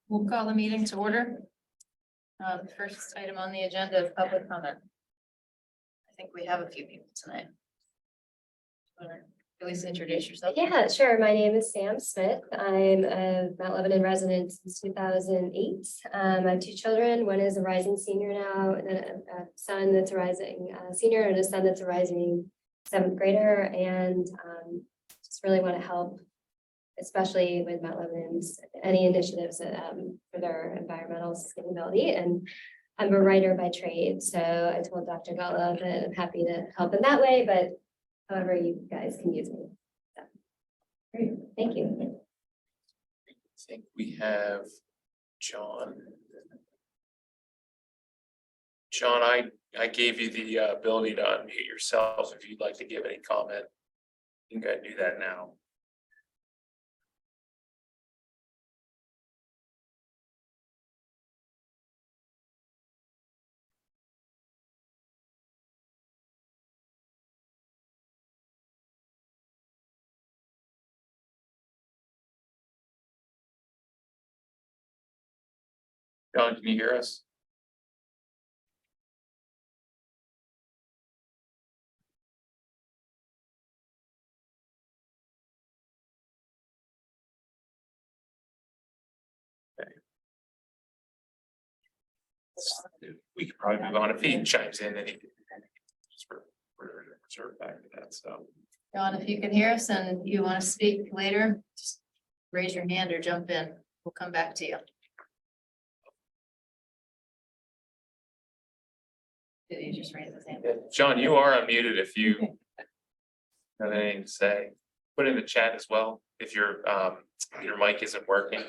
We'll call the meeting to order. The first item on the agenda is public comment. I think we have a few people tonight. At least introduce yourself. Yeah, sure. My name is Sam Smith. I'm a Mount Lebanon resident since 2008. I have two children. One is a rising senior now, and then a son that's a rising senior, and a son that's a rising seventh grader. And just really want to help, especially with Mount Lebanon's any initiatives for their environmental sustainability. And I'm a writer by trade, so I told Dr. Gala that I'm happy to help in that way, but however you guys can use me. So, great, thank you. I think we have John. John, I gave you the ability to unmute yourself if you'd like to give any comment. You can go ahead and do that now. John, can you hear us? Okay. We could probably move on if he chimes in and he just reserve back to that, so. John, if you can hear us and you want to speak later, just raise your hand or jump in. We'll come back to you. Did you just raise his hand? John, you are unmuted if you have anything to say. Put in the chat as well if your mic isn't working.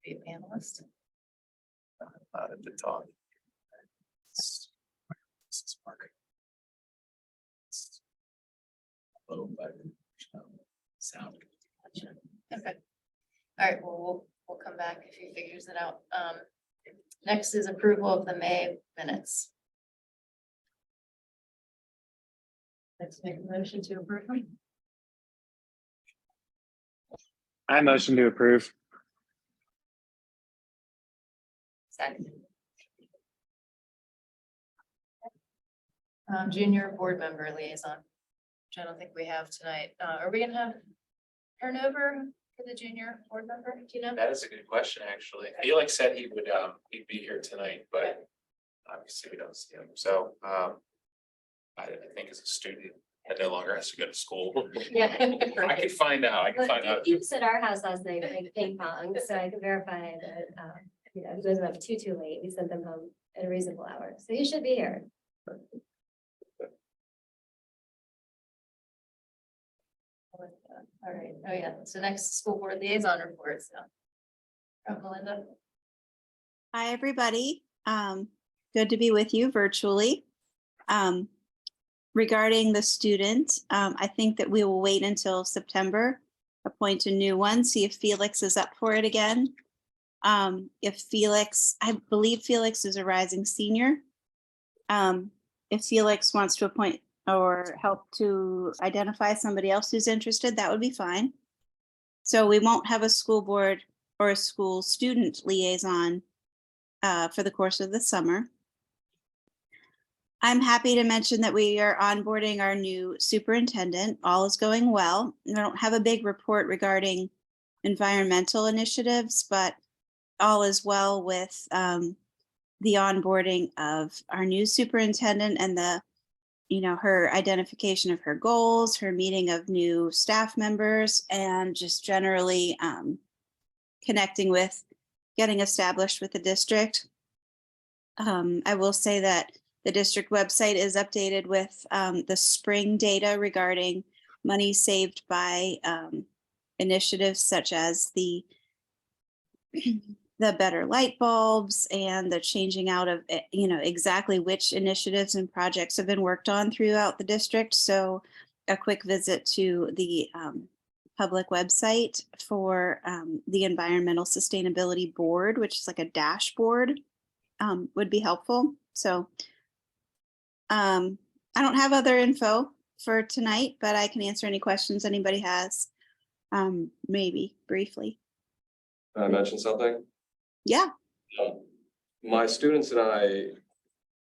Be a panelist. Not at the top. This is Mark. Low, but sound. Okay. All right, well, we'll come back if he figures it out. Next is approval of the May minutes. Let's make a motion to approve them. I motion to approve. Second. Junior board member liaison, which I don't think we have tonight. Are we gonna have turnover for the junior board member? Do you know? That is a good question, actually. Felix said he would, he'd be here tonight, but obviously we don't see him. So, I think as a student, I no longer has to go to school. Yeah. I can find out. He was at our house last night playing ping pong, so I can verify that, he doesn't have too late. We sent them home at a reasonable hour, so he should be here. All right, oh yeah, so next school board liaison reports. Melinda. Hi, everybody. Good to be with you virtually. Regarding the student, I think that we will wait until September, appoint a new one, see if Felix is up for it again. If Felix, I believe Felix is a rising senior. If Felix wants to appoint or help to identify somebody else who's interested, that would be fine. So we won't have a school board or a school student liaison for the course of the summer. I'm happy to mention that we are onboarding our new superintendent. All is going well. I don't have a big report regarding environmental initiatives, but all is well with the onboarding of our new superintendent and her identification of her goals, her meeting of new staff members, and just generally connecting with, getting established with the district. I will say that the district website is updated with the spring data regarding money saved by initiatives such as the better light bulbs and the changing out of, exactly which initiatives and projects have been worked on throughout the district. So a quick visit to the public website for the Environmental Sustainability Board, which is like a dashboard, would be helpful. So I don't have other info for tonight, but I can answer any questions anybody has, maybe briefly. Can I mention something? Yeah. My students and I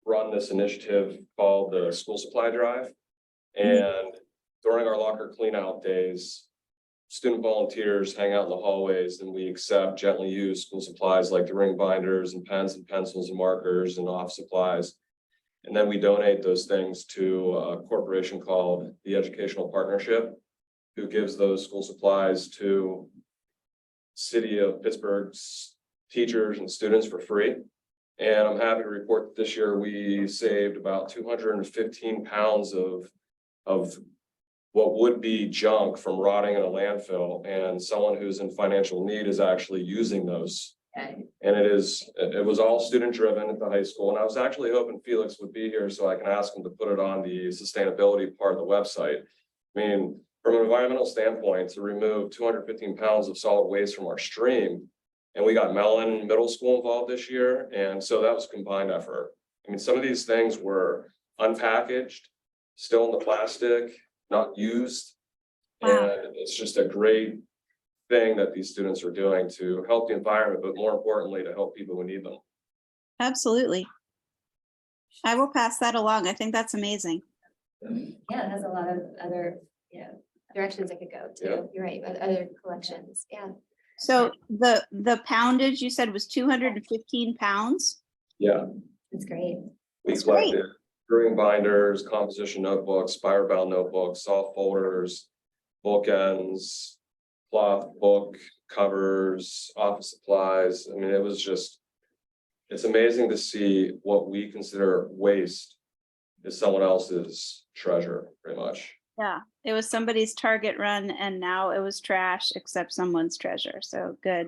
run this initiative called the School Supply Drive. And during our locker cleanout days, student volunteers hang out in the hallways and we accept gently used school supplies like the ring binders and pens and pencils and markers and office supplies. And then we donate those things to a corporation called the Educational Partnership, who gives those school supplies to City of Pittsburgh's teachers and students for free. And I'm happy to report that this year we saved about 215 pounds of what would be junk from rotting in a landfill. And someone who's in financial need is actually using those. Okay. And it was all student driven at the high school. And I was actually hoping Felix would be here so I can ask him to put it on the sustainability part of the website. I mean, from an environmental standpoint, to remove 215 pounds of solid waste from our stream. And we got Mellon Middle School involved this year. And so that was a combined effort. I mean, some of these things were unpackaged, still in the plastic, not used. Wow. And it's just a great thing that these students are doing to help the environment, but more importantly, to help people who need them. Absolutely. I will pass that along. I think that's amazing. Yeah, it has a lot of other, directions it could go Yeah. to. You're right, but other collections, yeah. So the poundage you said was 215 pounds? Yeah, That's great. we That's great. collected ring binders, composition notebooks, spiral bound notebooks, soft folders, bookends, cloth book covers, office supplies. I mean, it was just, it's amazing to see what we consider waste is someone else's treasure, pretty much. Yeah, it was somebody's Target run and now it was trash except someone's treasure. So good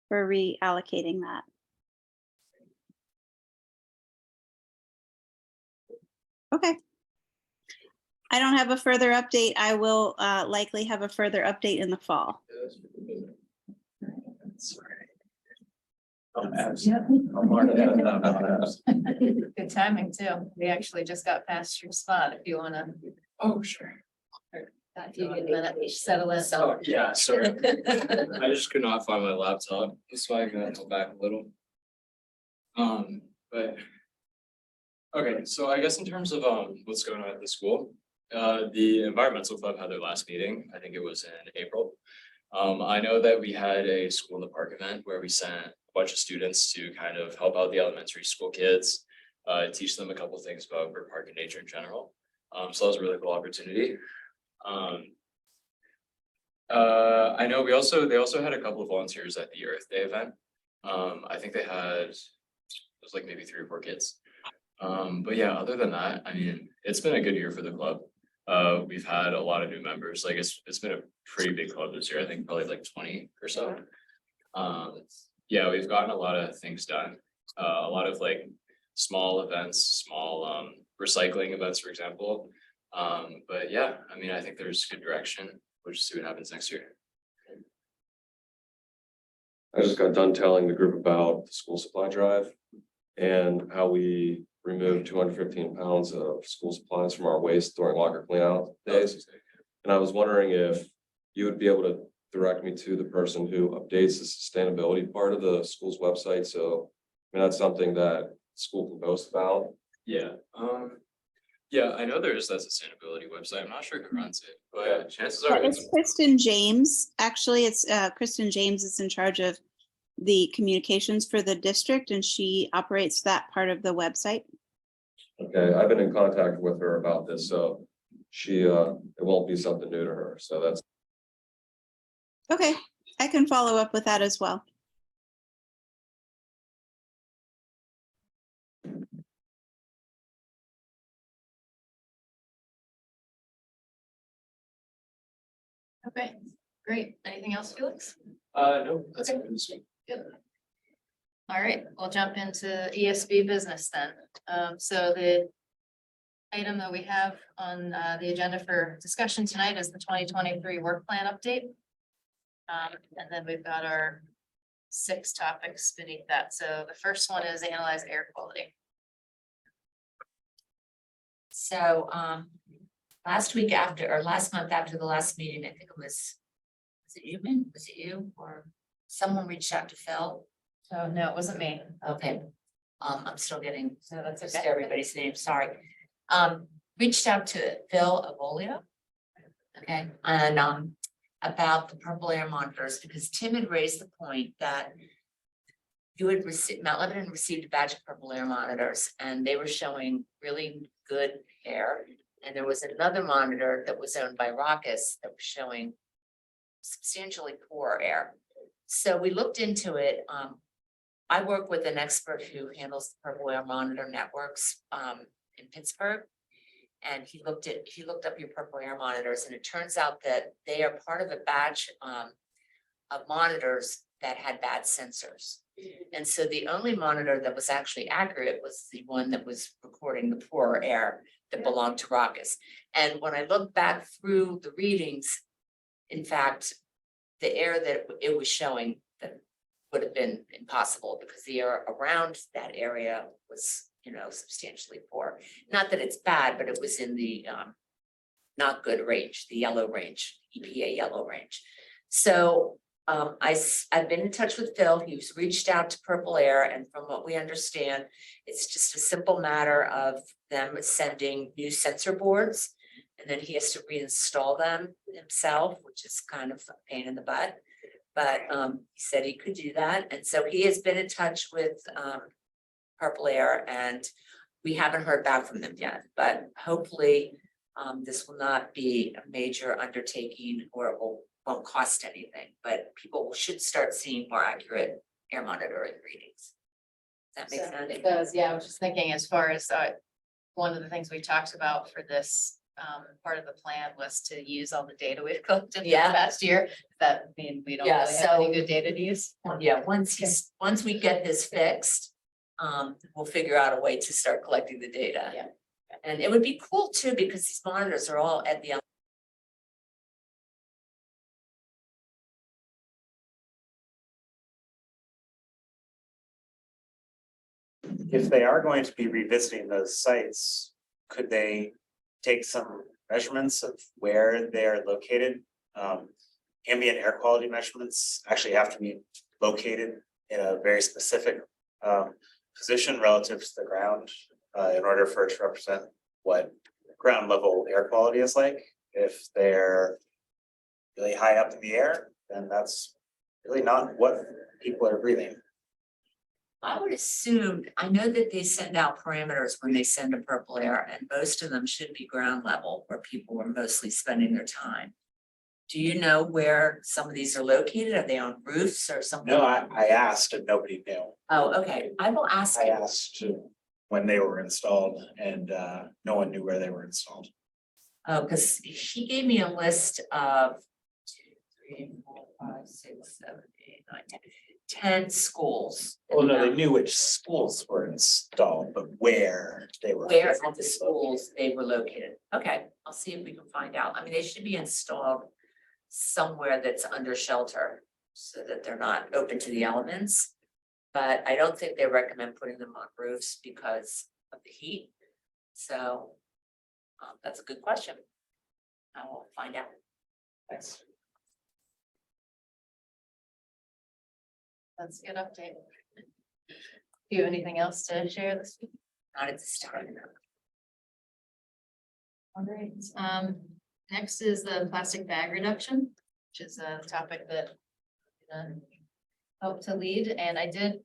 for reallocating that. Okay. I don't have a further update. I will likely have a further update in the fall. Good timing too. We actually just got past your spot if you wanna. Oh, sure. If you get a minute, settle in. Oh, yeah, sorry. I just could not find my laptop. That's why I'm gonna go back a little. But. Okay, so I guess in terms of what's going on at the school, the environmental club had their last meeting. I think it was in April. I know that we had a school in the park event where we sent a bunch of students to kind of help out the elementary school kids. Teach them a couple of things about bird park and nature in general. So that was a really cool opportunity. I know they also had a couple of volunteers at the Earth Day event. I think it was like maybe 3 or 4 kids. But yeah, other than that, I mean, it's been a good year for the club. We've had a lot of new members. Like it's been a pretty big club this year. I think probably like 20 or so. Yeah, we've gotten a lot of things done. A lot of like small events, small recycling events, for example. But yeah, I mean, I think there's good direction. We'll just see what happens next year. I just got done telling the group about the school supply drive and how we removed 215 pounds of school supplies from our waste during locker cleanout days. And I was wondering if you would be able to direct me to the person who updates the sustainability part of the school's website. So, I mean, that's something that school can post about. Yeah, yeah, I know there's that sustainability website. I'm not sure who runs it, but chances are It's Kristen James. Actually, it's Kristen James is in charge of the communications for the district and she operates that part of the website. Okay, I've been in contact with her about this, so she, it won't be something new to her. So that's, Okay, I can follow up with that as well. Okay, great. Anything else, Felix? no, that's it for this week. Good. All right, we'll jump into ESB business then. So the item that we have on the agenda for discussion tonight is the 2023 work plan update. And then we've got our 6 topics beneath that. So the first one is analyze air quality. So, last week after, or last month after the last meeting, I think it was it you, Min? Was it you or someone reached out to Phil? So no, it wasn't me. Okay. I'm still getting, So that's just okay. everybody's name, sorry. Reached out to Phil Avolio. Okay, and, about the purple air monitors, because Tim had raised the point that you had received, Mount Lebanon received a batch of purple air monitors and they were showing really good air. And there was another monitor that was owned by Rockus that was showing substantially poor air. So we looked into it. I work with an expert who handles the purple air monitor networks in Pittsburgh. And he looked up your purple air monitors, and it turns out that they are part of a batch of monitors that had bad sensors. And so the only monitor that was actually accurate was the one that was recording the poor air that belonged to Rockus. And when I look back through the readings, in fact, the air that it was showing that would have been impossible because the air around that area was, substantially poor. Not that it's bad, but it was in the not good range, the yellow range, EPA yellow range. So I've been in touch with Phil. He's reached out to Purple Air, and from what we understand, it's just a simple matter of them sending new sensor boards, and then he has to reinstall them himself, which is kind of a pain in the butt. But he said he could do that, and so he has been in touch with Purple Air, and we haven't heard back from them yet, but hopefully this will not be a major undertaking or it won't cost anything, but people should start seeing more accurate air monitoring readings. Does that make So sense? it does, yeah, I was just thinking as far as one of the things we talked about for this part of the plan was to use all the data we've collected Yeah. the past year. That mean we don't Yeah, really have any so- good data to use. Yeah, once we get this fixed, we'll figure out a way to start collecting the data. Yeah. And it would be cool too, because these monitors are all at the If they are going to be revisiting those sites, could they take some measurements of where they're located? Ambient air quality measurements actually have to be located in a very specific position relative to the ground in order for it to represent what ground level air quality is like. If they're really high up in the air, then that's really not what people are breathing. I would assume, I know that they send out parameters when they send a Purple Air, and most of them should be ground level where people are mostly spending their time. Do you know where some of these are located? Are they on roofs or something? No, I asked and nobody knew. Oh, okay, I will ask I you. asked when they were installed and no one knew where they were installed. Oh, because he gave me a list of 2, 3, 4, 5, 6, 7, 8, 9, 10 schools. Well, no, they knew which schools were installed, but where they were. Where at the schools they were located. Okay, I'll see if we can find out. I mean, they should be installed somewhere that's under shelter so that they're not open to the elements. But I don't think they recommend putting them on roofs because of the heat. So that's a good question. I will find out. Thanks. That's a good update. Do you have anything else to share this week? Not at this time. All right, next is the plastic bag reduction, which is a topic that helped to lead, and I did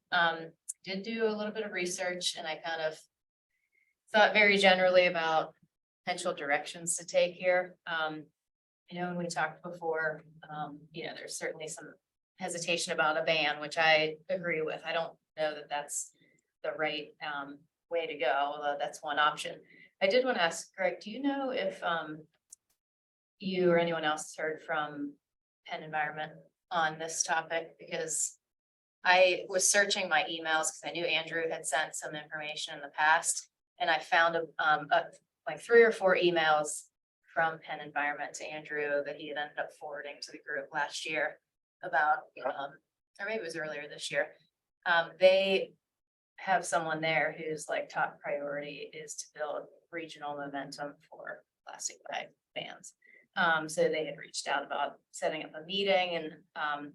do a little bit of research, and I kind of thought very generally about potential directions to take here. When we talked before, there's certainly some hesitation about a ban, which I agree with. I don't know that that's the right way to go, although that's one option. I did want to ask Greg, do you know if you or anyone else heard from Penn Environment on this topic? Because I was searching my emails because I knew Andrew had sent some information in the past, and I found like 3 or 4 emails from Penn Environment to Andrew that he had ended up forwarding to the group last year. about, or maybe it was earlier this year. They have someone there whose like top priority is to build regional momentum for plastic bag bans. So they had reached out about setting up a meeting and,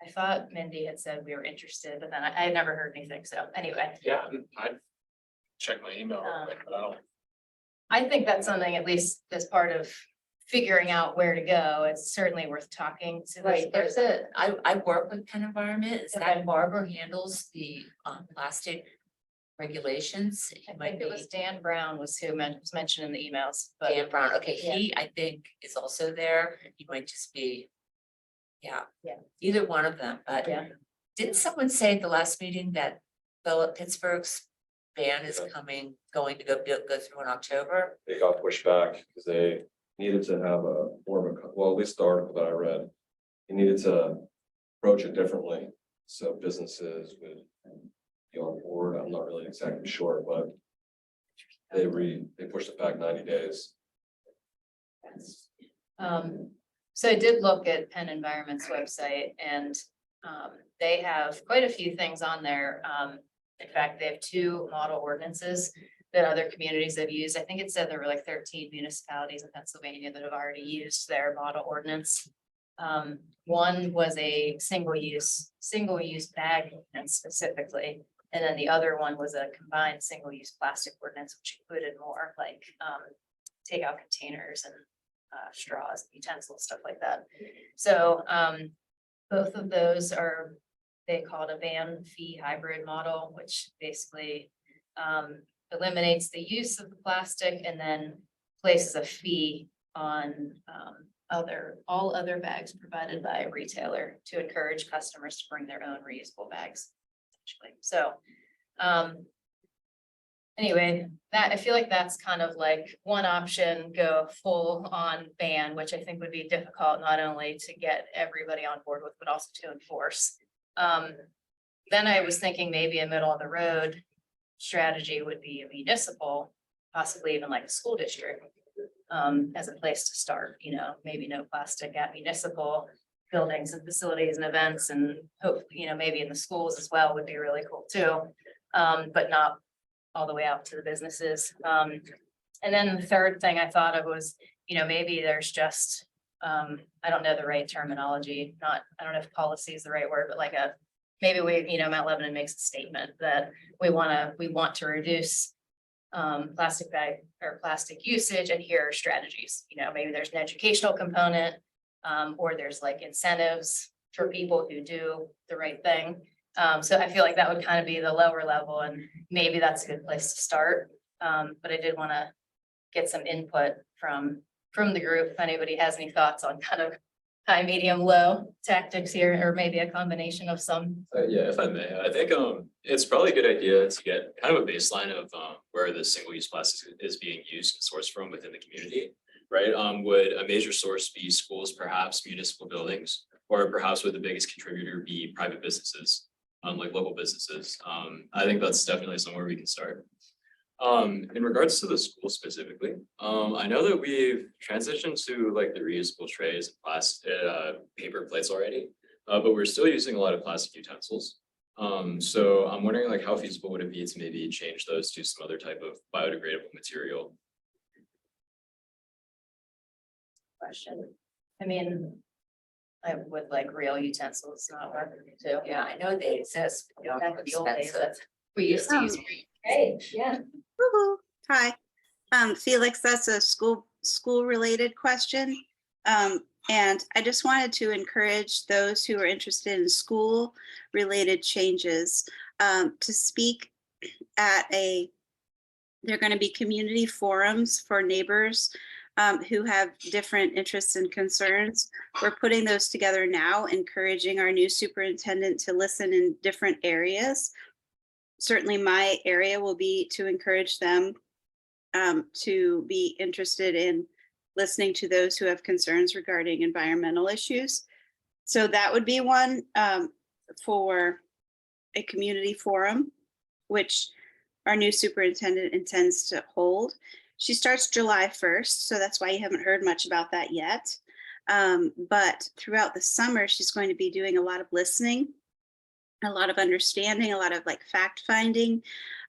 I thought Mindy had said we were interested, but then I had never heard anything. So anyway, Yeah, I'd check my email, real quick, but I don't. I think that's something, at least as part of figuring out where to go, it's certainly worth talking to. this Right, there's person. I work with Penn Environment, is Okay. that Barbara handles the plastic regulations? It I might think it be was Dan Brown was who was mentioned in the emails, but Dan Brown, okay, Yeah. he, I think, is also there, he might just be. Yeah. Yeah. Either one of them, but yeah, didn't someone say at the last meeting that Philip Pittsburgh's ban is Yeah. going to go through in October? They got pushed back because they needed to have a more of a, well, at least the article that I read. They needed to approach it differently, so businesses would be on board. I'm not really exactly sure, but they pushed it back 90 days. So I did look at Penn Environment's website and they have quite a few things on there. In fact, they have 2 model ordinances that other communities have used. I think it said there were like 13 municipalities in Pennsylvania that have already used their model ordinance. One was a single use bag ordinance specifically. And then the other one was a combined single-use plastic ordinance, which included more like takeout containers and straws, utensils, stuff like that. So both of those are, they call it a van fee hybrid model, which basically eliminates the use of the plastic and then places a fee on all other bags provided by a retailer to encourage customers to bring their own reusable bags. So anyway, that I feel like that's kind of like one option, go full on ban, which I think would be difficult not only to get everybody on board with, but also to enforce. Then I was thinking maybe a middle of the road strategy would be a municipal, possibly even like a school district. As a place to start, maybe no plastic at municipal buildings and facilities and events, and hopefully, maybe in the schools as well would be really cool too. But not all the way out to the businesses. And then the third thing I thought of was, maybe there's just, I don't know the right terminology, I don't know if policy is the right word, but like maybe we, Mount Lebanon makes a statement that we want to reduce plastic bag or plastic usage, and here are strategies. Maybe there's an educational component, or there's like incentives for people who do the right thing. So I feel like that would kind of be the lower level, and maybe that's a good place to start. But I did want to get some input from the group, if anybody has any thoughts on kind of high, medium, low tactics here, or maybe a combination of some. Yeah, if I may, I think it's probably a good idea to get kind of a baseline of where the single-use plastic is being used and sourced from within the community, right? Would a major source be schools, perhaps municipal buildings, or perhaps would the biggest contributor be private businesses, like local businesses? I think that's definitely somewhere we can start. In regards to the school specifically, I know that we've transitioned to like the reusable trays and plastic paper plates already, but we're still using a lot of plastic utensils. So I'm wondering like how feasible would it be to maybe change those to some other type of biodegradable material? Question. I mean, I would like real utensils, not work too. Yeah, I know they exist. But Back they're in the old days, expensive. that's, we used to use. Great, yeah. Woo-hoo. Hi, Felix, that's a school related question. And I just wanted to encourage those who are interested in school related changes to speak at they're going to be community forums for neighbors who have different interests and concerns. We're putting those together now, encouraging our new superintendent to listen in different areas. Certainly my area will be to encourage them to be interested in listening to those who have concerns regarding environmental issues. So that would be one for a community forum, which our new superintendent intends to hold. She starts July 1st, so that's why you haven't heard much about that yet. But throughout the summer, she's going to be doing a lot of listening, a lot of understanding, a lot of like fact finding,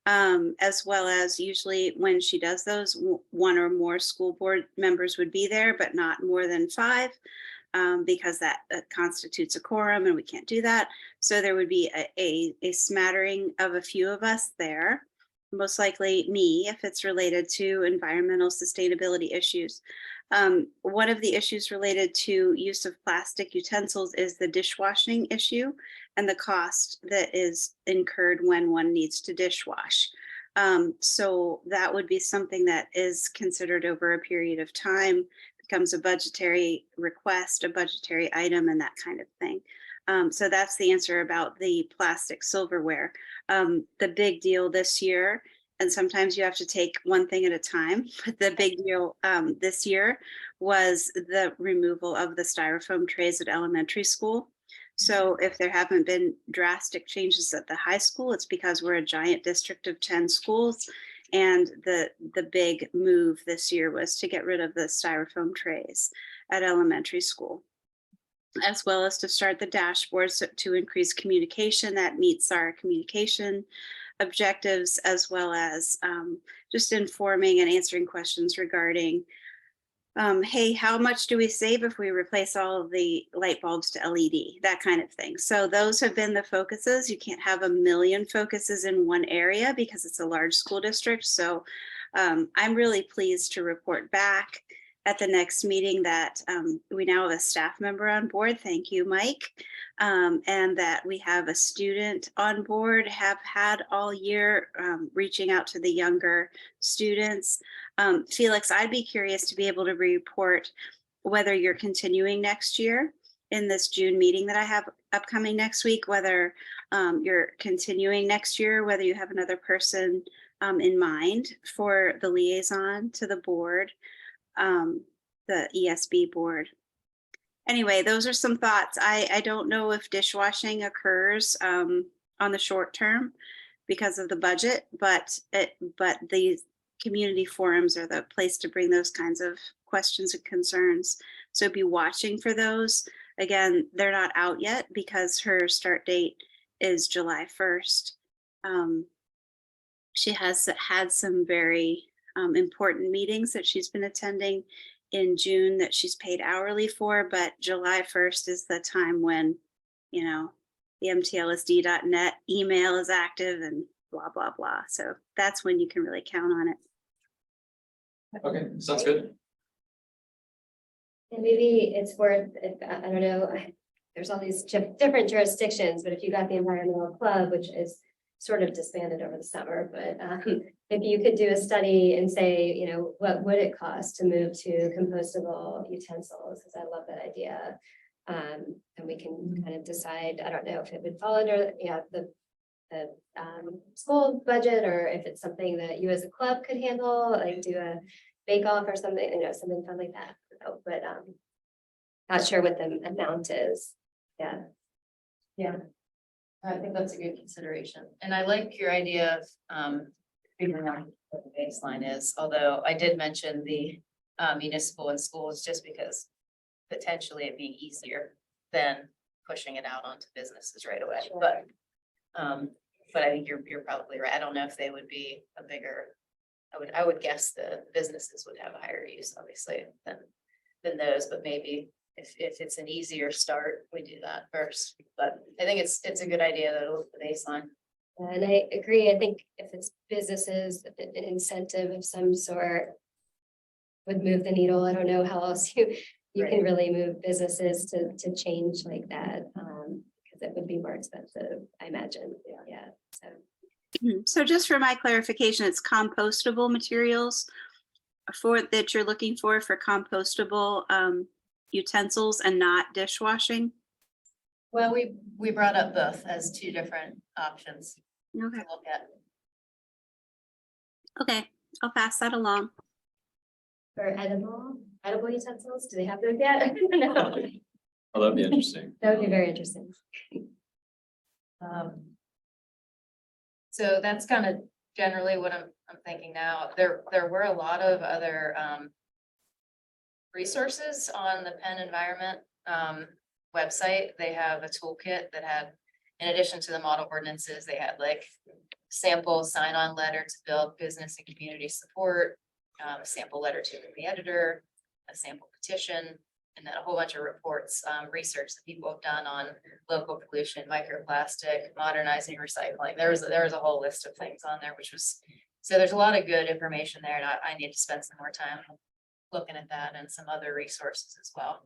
as well as usually when she does those, one or more school board members would be there, but not more than 5, because that constitutes a quorum and we can't do that. So there would be a smattering of a few of us there, most likely me, if it's related to environmental sustainability issues. One of the issues related to use of plastic utensils is the dishwashing issue and the cost that is incurred when one needs to dishwash. So that would be something that is considered over a period of time, becomes a budgetary request, a budgetary item, and that kind of thing. So that's the answer about the plastic silverware. The big deal this year, and sometimes you have to take one thing at a time, but the big deal this year was the removal of the styrofoam trays at elementary school. So if there haven't been drastic changes at the high school, it's because we're a giant district of 10 schools. And the big move this year was to get rid of the styrofoam trays at elementary school, as well as to start the dashboards to increase communication that meets our communication objectives, as well as just informing and answering questions regarding, hey, how much do we save if we replace all of the light bulbs to LED, that kind of thing. So those have been the focuses. You can't have a million focuses in one area because it's a large school district. So I'm really pleased to report back at the next meeting that we now have a staff member on board. Thank you, Mike. And that we have a student on board, have had all year, reaching out to the younger students. Felix, I'd be curious to be able to report whether you're continuing next year in this June meeting that I have upcoming next week, whether you're continuing next year, whether you have another person in mind for the liaison to the board, the ESB board. Anyway, those are some thoughts. I don't know if dishwashing occurs on the short term because of the budget, but these community forums are the place to bring those kinds of questions and concerns. So be watching for those. Again, they're not out yet because her start date is July 1st. She has had some very important meetings that she's been attending in June that she's paid hourly for, but July 1st is the time when, you know, the mtlsd.net email is active and blah, blah, blah. So that's when you can really count on it. Okay, sounds good. And maybe it's worth, I don't know, there's all these different jurisdictions, but if you got the environmental club, which is sort of disbanded over the summer, but if you could do a study and say, you know, what would it cost to move to compostable utensils? Because I love that idea. And we can kind of decide, I don't know if it would fall under, the school budget, or if it's something that you as a club could handle, like do a bake off or something, you know, something fun like that. But not sure what the amount is. Yeah. Yeah. I think that's a good consideration. And I like your idea of figuring out what the baseline is, although I did mention the municipal and schools just because potentially it'd be easier than pushing it out onto businesses right away. Sure. But I think you're probably right. I don't know if they would be a bigger, I would guess the businesses would have a higher use, obviously, than those, but maybe if it's an easier start, we do that first. But I think it's a good idea that it'll the baseline. And I agree. I think if it's businesses, an incentive of some sort would move the needle. I don't know how else you Right. can really move businesses to change like that. Because it would be more expensive, I imagine. Yeah. So So just for my clarification, it's compostable materials for that you're looking for compostable utensils and not dishwashing. Well, we brought up both as two different options to Okay, look at. okay, I'll pass that along. for edible utensils, do they have those yet? No, Oh, that'd be interesting. that would be very interesting. So that's kind of generally what I'm thinking now. There were a lot of other resources on the Penn Environment website. They have a toolkit that had, in addition to the model ordinances, they had like sample sign-on letter to build business and community support, a sample letter to the editor, a sample petition, and then a whole bunch of reports, research that people have done on local pollution, microplastic, modernizing recycling. There was a whole list of things on there, which was, so there's a lot of good information there, and I need to spend some more time looking at that and some other resources as well.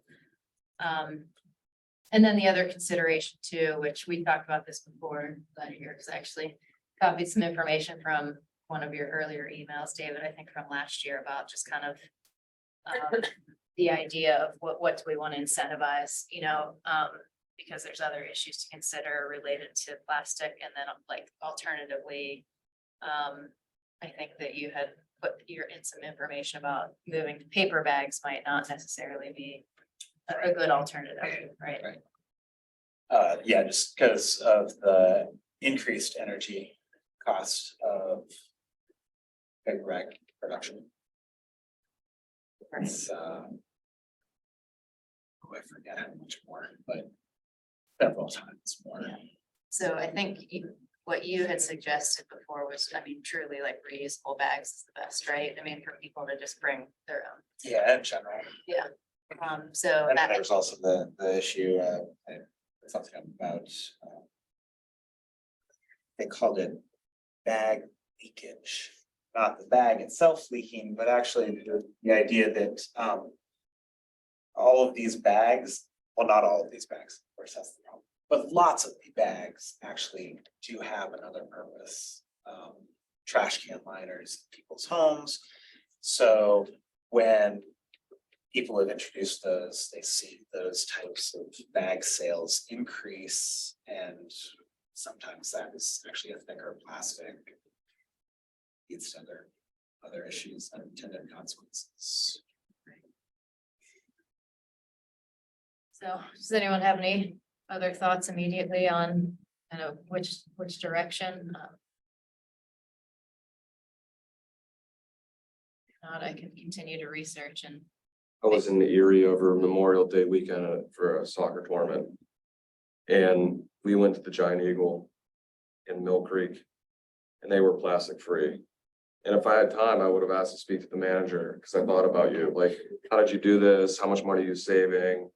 And then the other consideration too, which we talked about this before, glad you're here, because I actually copied some information from one of your earlier emails, David, I think from last year, about just kind of the idea of what do we want to incentivize, you know, because there's other issues to consider related to plastic, and then like alternatively, I think that you had put in some information about moving to paper bags might not necessarily be a good alternative, right? Yeah, just because of the increased energy cost of paper bag production. It's, I forget how much more, but several times more. Yeah. So I think what you had suggested before was, I mean, truly like reusable bags is the best, right? I mean, for people to just bring their own. Yeah, in general. So And that, there's also the issue, something about, they called it bag leakage. Not the bag itself leaking, but actually the idea that, all of these bags, well, not all of these bags, of course, that's the problem, but lots of the bags actually do have another purpose. Trash can liners in people's homes. So when people have introduced those, they see those types of bag sales increase, and sometimes that is actually a thicker plastic. Leads to other issues, unintended consequences. so does anyone have any other thoughts immediately on kind of which direction? If not, I can continue to research and, I was in Erie over Memorial Day weekend for a soccer tournament. And we went to the Giant Eagle in Mill Creek, and they were plastic free. And if I had time, I would have asked to speak to the manager, because I thought about you, like, how did you do this? How much money are you saving?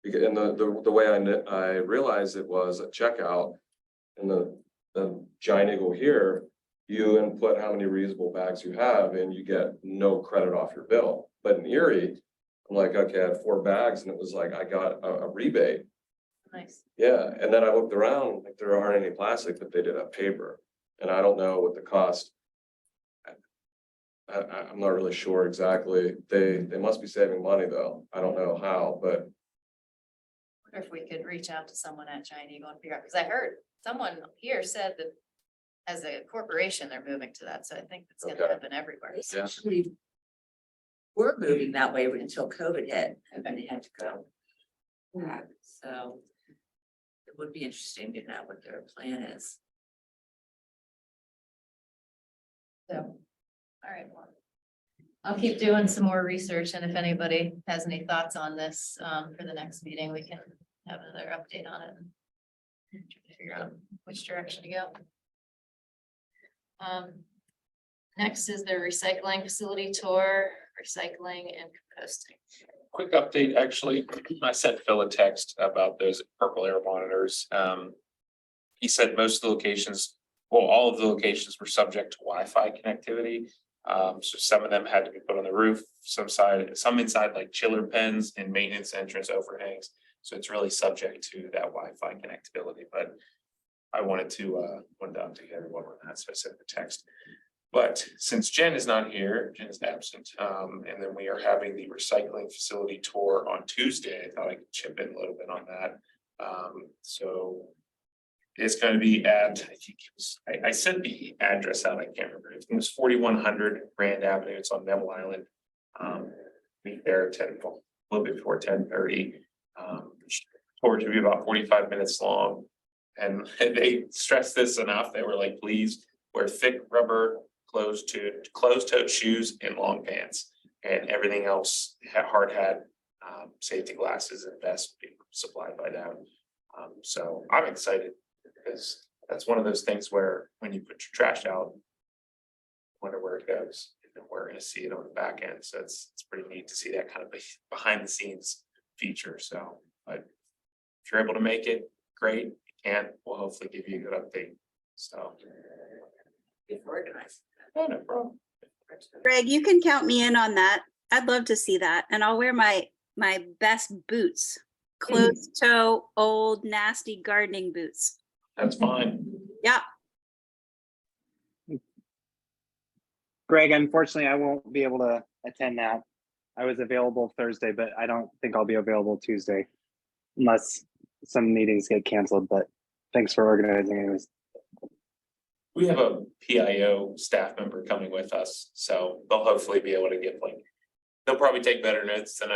And the way I realized it was at checkout in the Giant Eagle here, you input how many reusable bags you have and you get no credit off your bill. But in Erie, I'm like, okay, I had 4 bags, and it was like, I got a rebate. nice. Yeah, and then I looked around, like, there aren't any plastic, but they did have paper. And I don't know what the cost. I'm not really sure exactly. They must be saving money though. I don't know how, but Wonder if we could reach out to someone at Giant Eagle and figure out, because I heard someone here said that as a corporation, they're moving to that, so I think it's gonna Okay. happen everywhere. Yeah. Essentially, we're moving that way until COVID hit, and then it had to go. Yeah, so it would be interesting to know what their plan is. So, all right. Well, I'll keep doing some more research, and if anybody has any thoughts on this, for the next meeting, we can have another update on it. And figure out which direction to go. Next is the recycling facility tour, recycling and composting. Quick update, actually, I sent Phil a text about those purple air monitors. He said most of the locations, well, all of the locations were subject to Wi-Fi connectivity. So some of them had to be put on the roof, some inside like chiller pens and maintenance entrance overhangs. So it's really subject to that Wi-Fi connectivity, but I wanted to update everyone on that, so I sent the text. But since Jen is not here, Jen is absent, and then we are having the recycling facility tour on Tuesday. I thought I could chip in a little bit on that. So it's going to be at, I think it was, I sent the address out, I can't remember. It was 4100 Grand Avenue. It's on Neville Island. Meet there at 10, a little bit before 10:30. Tour should be about 45 minutes long. And they stressed this enough. They were like, please wear thick rubber closed-toed shoes and long pants. And everything else had hard hat, safety glasses and vests being supplied by them. So I'm excited because that's one of those things where when you put your trash out, wonder where it goes, and we're gonna see it on the back end, so it's pretty neat to see that kind of behind the scenes feature, so. But if you're able to make it, great, if you can't, we'll hopefully give you a good update, so. It's organized. Yeah, no problem. Greg, you can count me in on that. I'd love to see that. And I'll wear my best boots. Closed toe, old nasty gardening boots. That's fine. Yeah. Greg, unfortunately, I won't be able to attend that. I was available Thursday, but I don't think I'll be available Tuesday unless some meetings get canceled, but thanks for organizing anyways. We have a PIO staff member coming with us, so they'll hopefully be able to give like. They'll probably take better notes than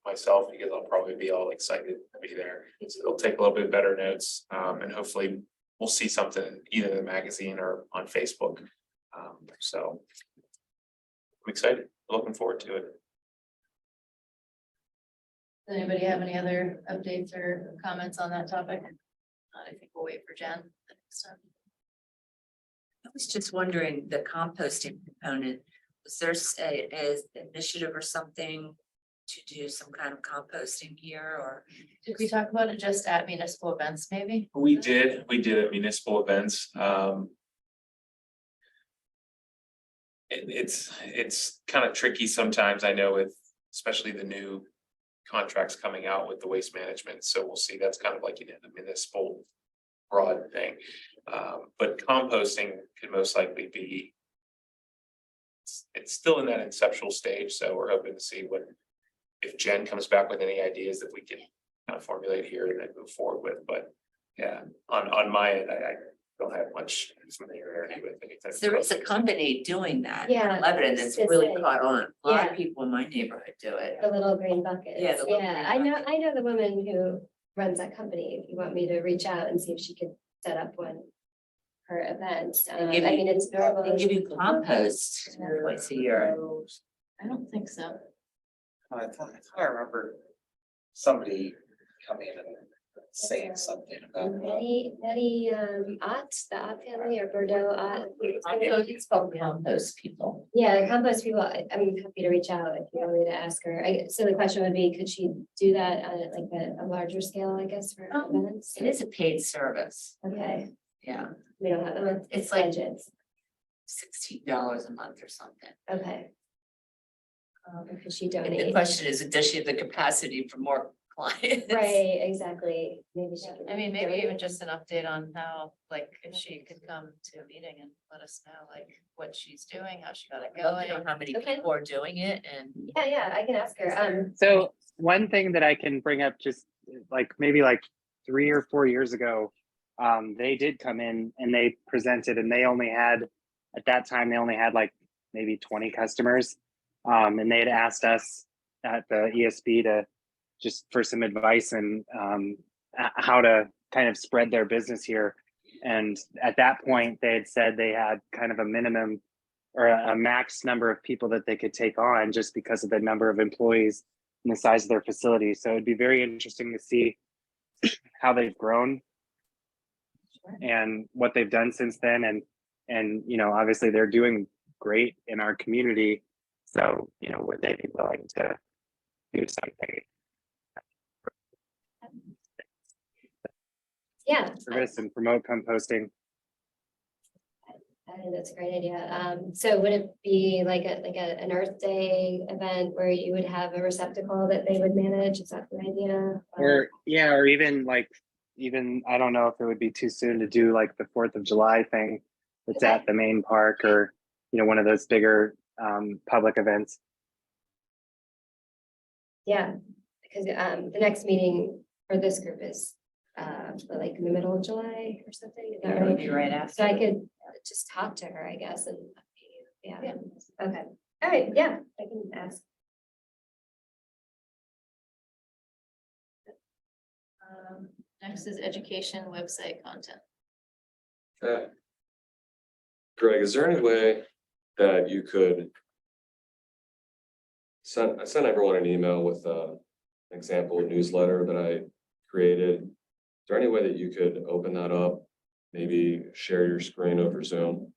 myself, because I'll probably be all excited to be there. So they'll take a little bit better notes, and hopefully we'll see something either in the magazine or on Facebook. So. I'm excited, looking forward to it. Does anybody have any other updates or comments on that topic? I think we'll wait for Jen. the next time. I was just wondering, the composting component, was there a initiative or something to do some kind of composting here, or? Did we talk about it just at municipal events, maybe? We did at municipal events, it's kind of tricky sometimes, I know, with especially the new contracts coming out with the waste management, so we'll see, that's kind of like, the municipal broad thing. But composting could most likely be. It's still in that conceptual stage, so we're hoping to see if Jen comes back with any ideas that we can kind of formulate here and then move forward with, but yeah, on my end, I don't have much familiarity with it. There is a company doing that. in Yeah, Lebanon, that's it's really like- caught on. A lot Yeah. of people in my neighborhood do it. The little green buckets. Yeah, the little Yeah, green I know the woman who runs that company. If you want me to reach out and see if she could set up one. Her event. I give you- mean, it's normal. They give you compost twice a year. I don't think so. I thought I remember somebody coming in and saying something about. Betty, Ott, the Ott family or Bordeaux Ott. It's called compost people. Yeah, the compost people, I'm happy to reach out if you want me to ask her. So the question would be, could she do that on like a larger scale, I guess, for events? It is a paid service. Okay, Yeah, we don't have them. It's like- budgets. $16 a month or something. Okay. Or could she And the donate? question is, does she have the capacity for more clients? Right, exactly. Maybe she could. I mean, maybe donate. even just an update on how, like, if she could come to a meeting and let us know, like, what she's doing, how she got it I don't going. know how many Okay. people are doing it, and Yeah, I can ask her. So one thing that I can bring up, just like maybe like 3 or 4 years ago, they did come in and they presented, and they only had, at that time, they only had like maybe 20 customers. And they had asked us at the ESB to just for some advice and how to kind of spread their business here. And at that point, they had said they had kind of a minimum or a max number of people that they could take on just because of the number of employees and the size of their facility. So it'd be very interesting to see how they've grown and what they've done since then. And obviously they're doing great in our community. So, would they be willing to do something Yeah, for this and promote composting? I think that's a great idea. So would it be like an Earth Day event where you would have a receptacle that they would manage? Is that the idea? Or even I don't know if it would be too soon to do like the 4th of July thing that's Okay. at the main park, or one of those bigger public events. Yeah, because the next meeting for this group is like in the middle of July or something. Is that that would right? be right after. So I could just talk to her, I guess, and yeah, okay. All right, yeah, I can ask. Next is education website content. Greg, is there any way that you could I sent everyone an email with an example newsletter that I created. Is there any way that you could open that up? Maybe share your screen over Zoom?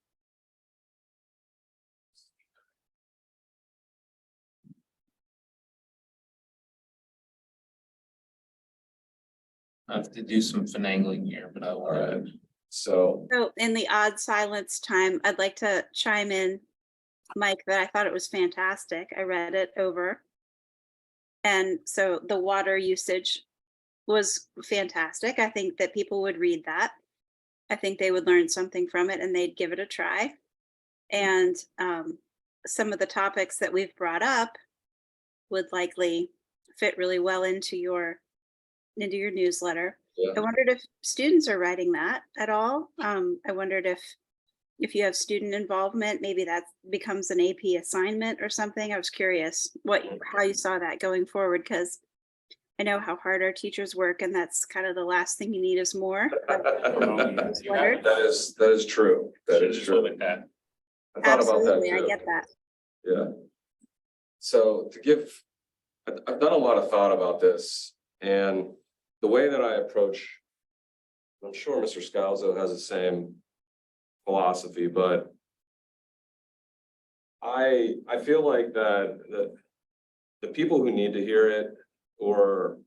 I have to do some finagling here, but I will. Alright. So, So in the odd silence time, I'd like to chime in, Mike, that I thought it was fantastic. I read it over. And so the water usage was fantastic. I think that people would read that. I think they would learn something from it and they'd give it a try. And some of the topics that we've brought up would likely fit really well into your newsletter. yeah. I wondered if students are writing that at all. I wondered if you have student involvement, maybe that becomes an AP assignment or something. I was curious how you saw that going forward, because I know how hard our teachers work, and that's kind of the last thing you need is more. Just wondered. That is true. That is true. With that. I thought about that Absolutely, I too. get that. Yeah. So I've done a lot of thought about this, and the way that I approach, I'm sure Mr. Scalzo has the same philosophy, but I feel like that the people who need to hear it, or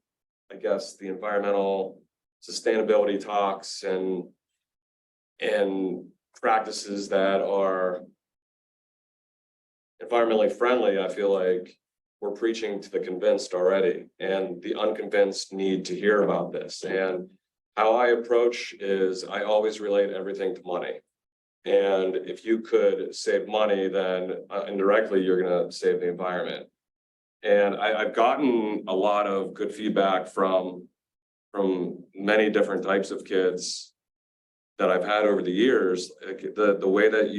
I guess the environmental sustainability talks and practices that are environmentally friendly, I feel like we're preaching to the convinced already, and the unconvinced need to hear about this. And how I approach is I always relate everything to money. And if you could save money, then indirectly, you're gonna save the environment. And I've gotten a lot of good feedback from many different types of kids that I've had over the years. Like the way that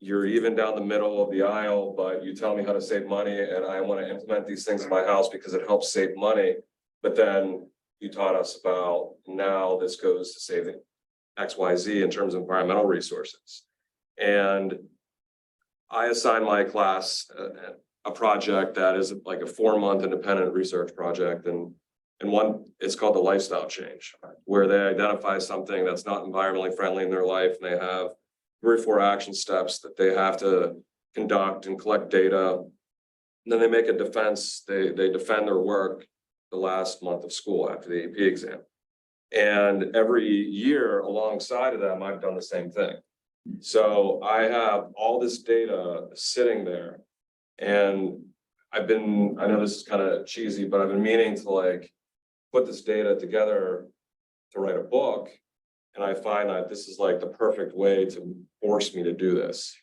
you're even down the middle of the aisle, but you tell me how to save money, and I want to implement these things in my house because it helps save money. But then you taught us about now this goes to saving XYZ in terms of environmental resources. And I assign my class a project that is like a 4-month independent research project, and one, it's called the lifestyle change, where they identify something that's not environmentally friendly in their life, and they have 3 or 4 action steps that they have to conduct and collect data. And then they make a defense, they defend their work the last month of school after the AP exam. And every year alongside of them, I've done the same thing. So I have all this data sitting there, and I know this is kind of cheesy, but I've been meaning to like put this data together to write a book. And I find that this is like the perfect way to force me to do this.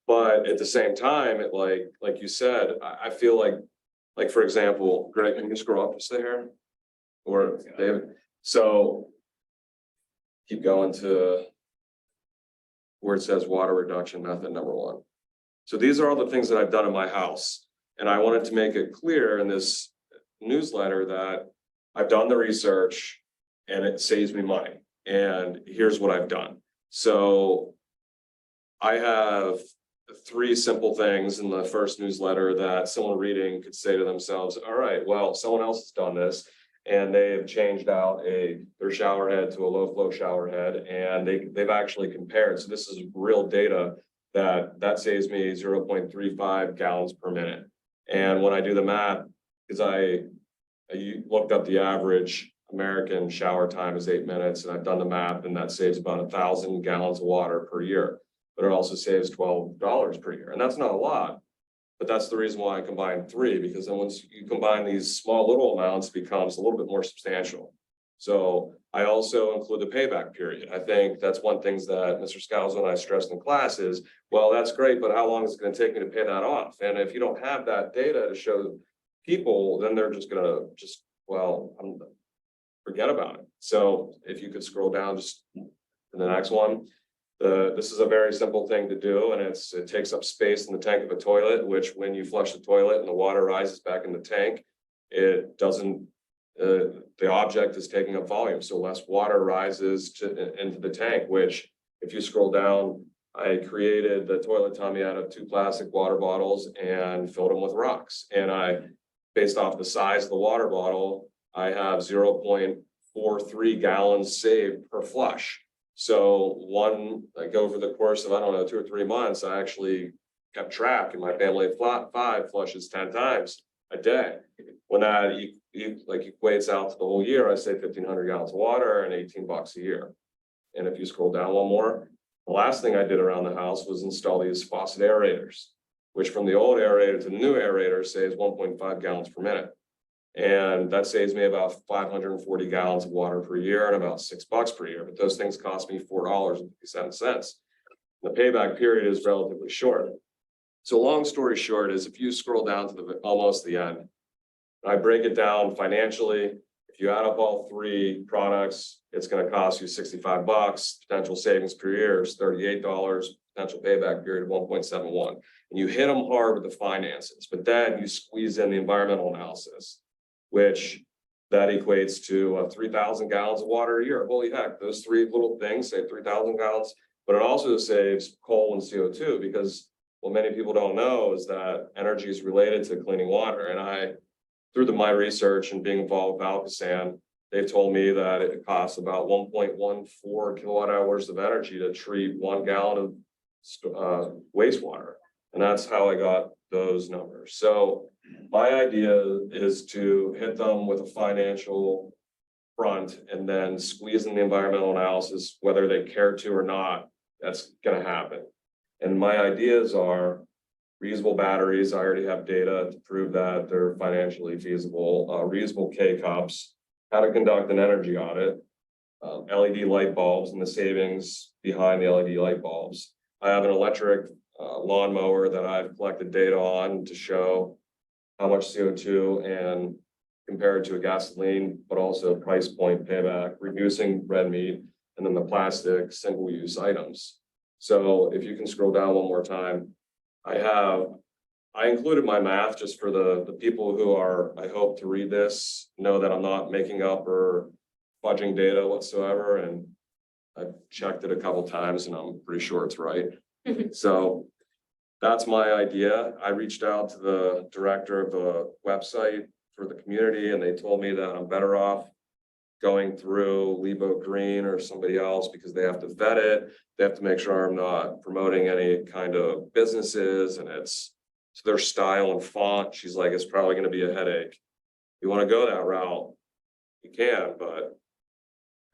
But at the same time, it like you said, I feel like, for example, Greg, can you scroll up just there? Or David, so keep going to where it says water reduction method number 1. So these are all the things that I've done in my house. And I wanted to make it clear in this newsletter that I've done the research and it saves me money. And here's what I've done. So I have 3 simple things in the first newsletter that someone reading could say to themselves, all right, well, someone else has done this, and they've changed out their shower head to a low flow shower head, and they've actually compared. So this is real data that saves me 0.35 gallons per minute. And when I do the math, because I looked up the average American shower time is 8 minutes, and I've done the math, and that saves about 1,000 gallons of water per year. But it also saves $12 per year, and that's not a lot. But that's the reason why I combined 3, because then once you combine these small little amounts, it becomes a little bit more substantial. So I also include the payback period. I think that's one thing that Mr. Scalzo and I stressed in class is, well, that's great, but how long is it going to take me to pay that off? And if you don't have that data to show people, then they're just gonna forget about it. So if you could scroll down just to the next one. This is a very simple thing to do, and it takes up space in the tank of a toilet, which when you flush the toilet and the water rises back in the tank, it doesn't, the object is taking up volume, so less water rises into the tank, which if you scroll down I created the toilet tummy out of 2 plastic water bottles and filled them with rocks. And based off the size of the water bottle, I have 0.43 gallons saved per flush. So like over the course of, I don't know, 2 or 3 months, I actually kept track, and my family of 5 flushes 10 times a day. When that equates out to the whole year, I save 1,500 gallons of water and $18 a year. And if you scroll down one more, the last thing I did around the house was install these faucet aerators, which from the old aerator to the new aerator saves 1.5 gallons per minute. And that saves me about 540 gallons of water per year and about $6 per year. But those things cost me $4.57. The payback period is relatively short. So long story short is, if you scroll down to almost the end, I break it down financially. If you add up all 3 products, it's going to cost you $65. Potential savings per year is $38. Potential payback period of 1.71. And you hit them hard with the finances, but then you squeeze in the environmental analysis, which that equates to 3,000 gallons of water a year. Holy heck, those 3 little things save 3,000 gallons, but it also saves coal and CO2, because what many people don't know is that energy is related to cleaning water. And through my research and being involved with Alcosan, they've told me that it costs about 1.14 kilowatt hours of energy to treat 1 gallon of wastewater. And that's how I got those numbers. So my idea is to hit them with a financial front and then squeeze in the environmental analysis, whether they care to or not. That's going to happen. And my ideas are reusable batteries. I already have data to prove that they're financially feasible. Reusable K-cups, how to conduct an energy audit, LED light bulbs and the savings behind the LED light bulbs. I have an electric lawnmower that I've collected data on to show how much CO2 and compare it to a gasoline, but also price point payback, reducing red meat, and then the plastic single-use items. So if you can scroll down one more time, I included my math just for the people who I hope to read this, know that I'm not making up or fudging data whatsoever. And I've checked it a couple times and I'm pretty sure it's right. So that's my idea. I reached out to the director of the website for the community, and they told me that I'm better off going through Lebo Green or somebody else, because they have to vet it. They have to make sure I'm not promoting any kind of businesses, and it's to their style and font. She's like, it's probably going to be a headache. You want to go that route, you can,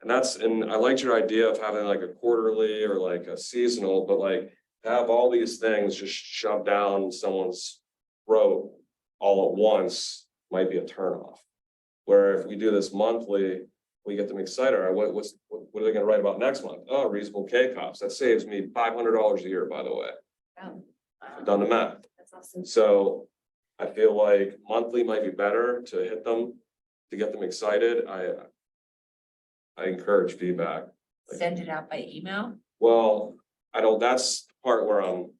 and I liked your idea of having like a quarterly or like a seasonal, but like have all these things just shoved down someone's throat all at once might be a turnoff. Where if we do this monthly, we get them excited. All right, what are they going to write about next month? Oh, reusable K-cups. That saves me $500 a year, by the way. Oh, I've done the math. that's awesome. So I feel like monthly might be better to hit them, to get them excited. I encourage feedback. Send it out by email. Well, that's the part where I'm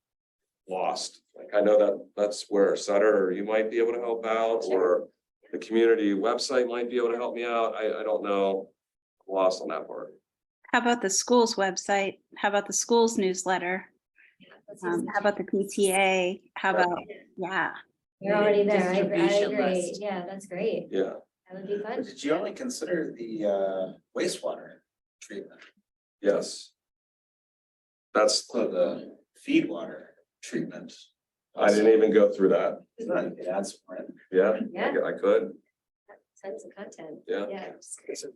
lost. Like, I know that's where Sutter, or you might be able to help out, or the community website might be able to help me out. I don't know. I'm lost on that part. How about the school's website? How about the school's newsletter? That's How awesome. about the PTA? How about, yeah. You're already there. I Distribution agree. list. Yeah, that's great. Yeah, That would be fun. Did you only consider the wastewater treatment? yes. That's, So the feed water treatment? I didn't even go through that. You could add some more in. Yeah, Yeah. I could. Tons of content. Yeah.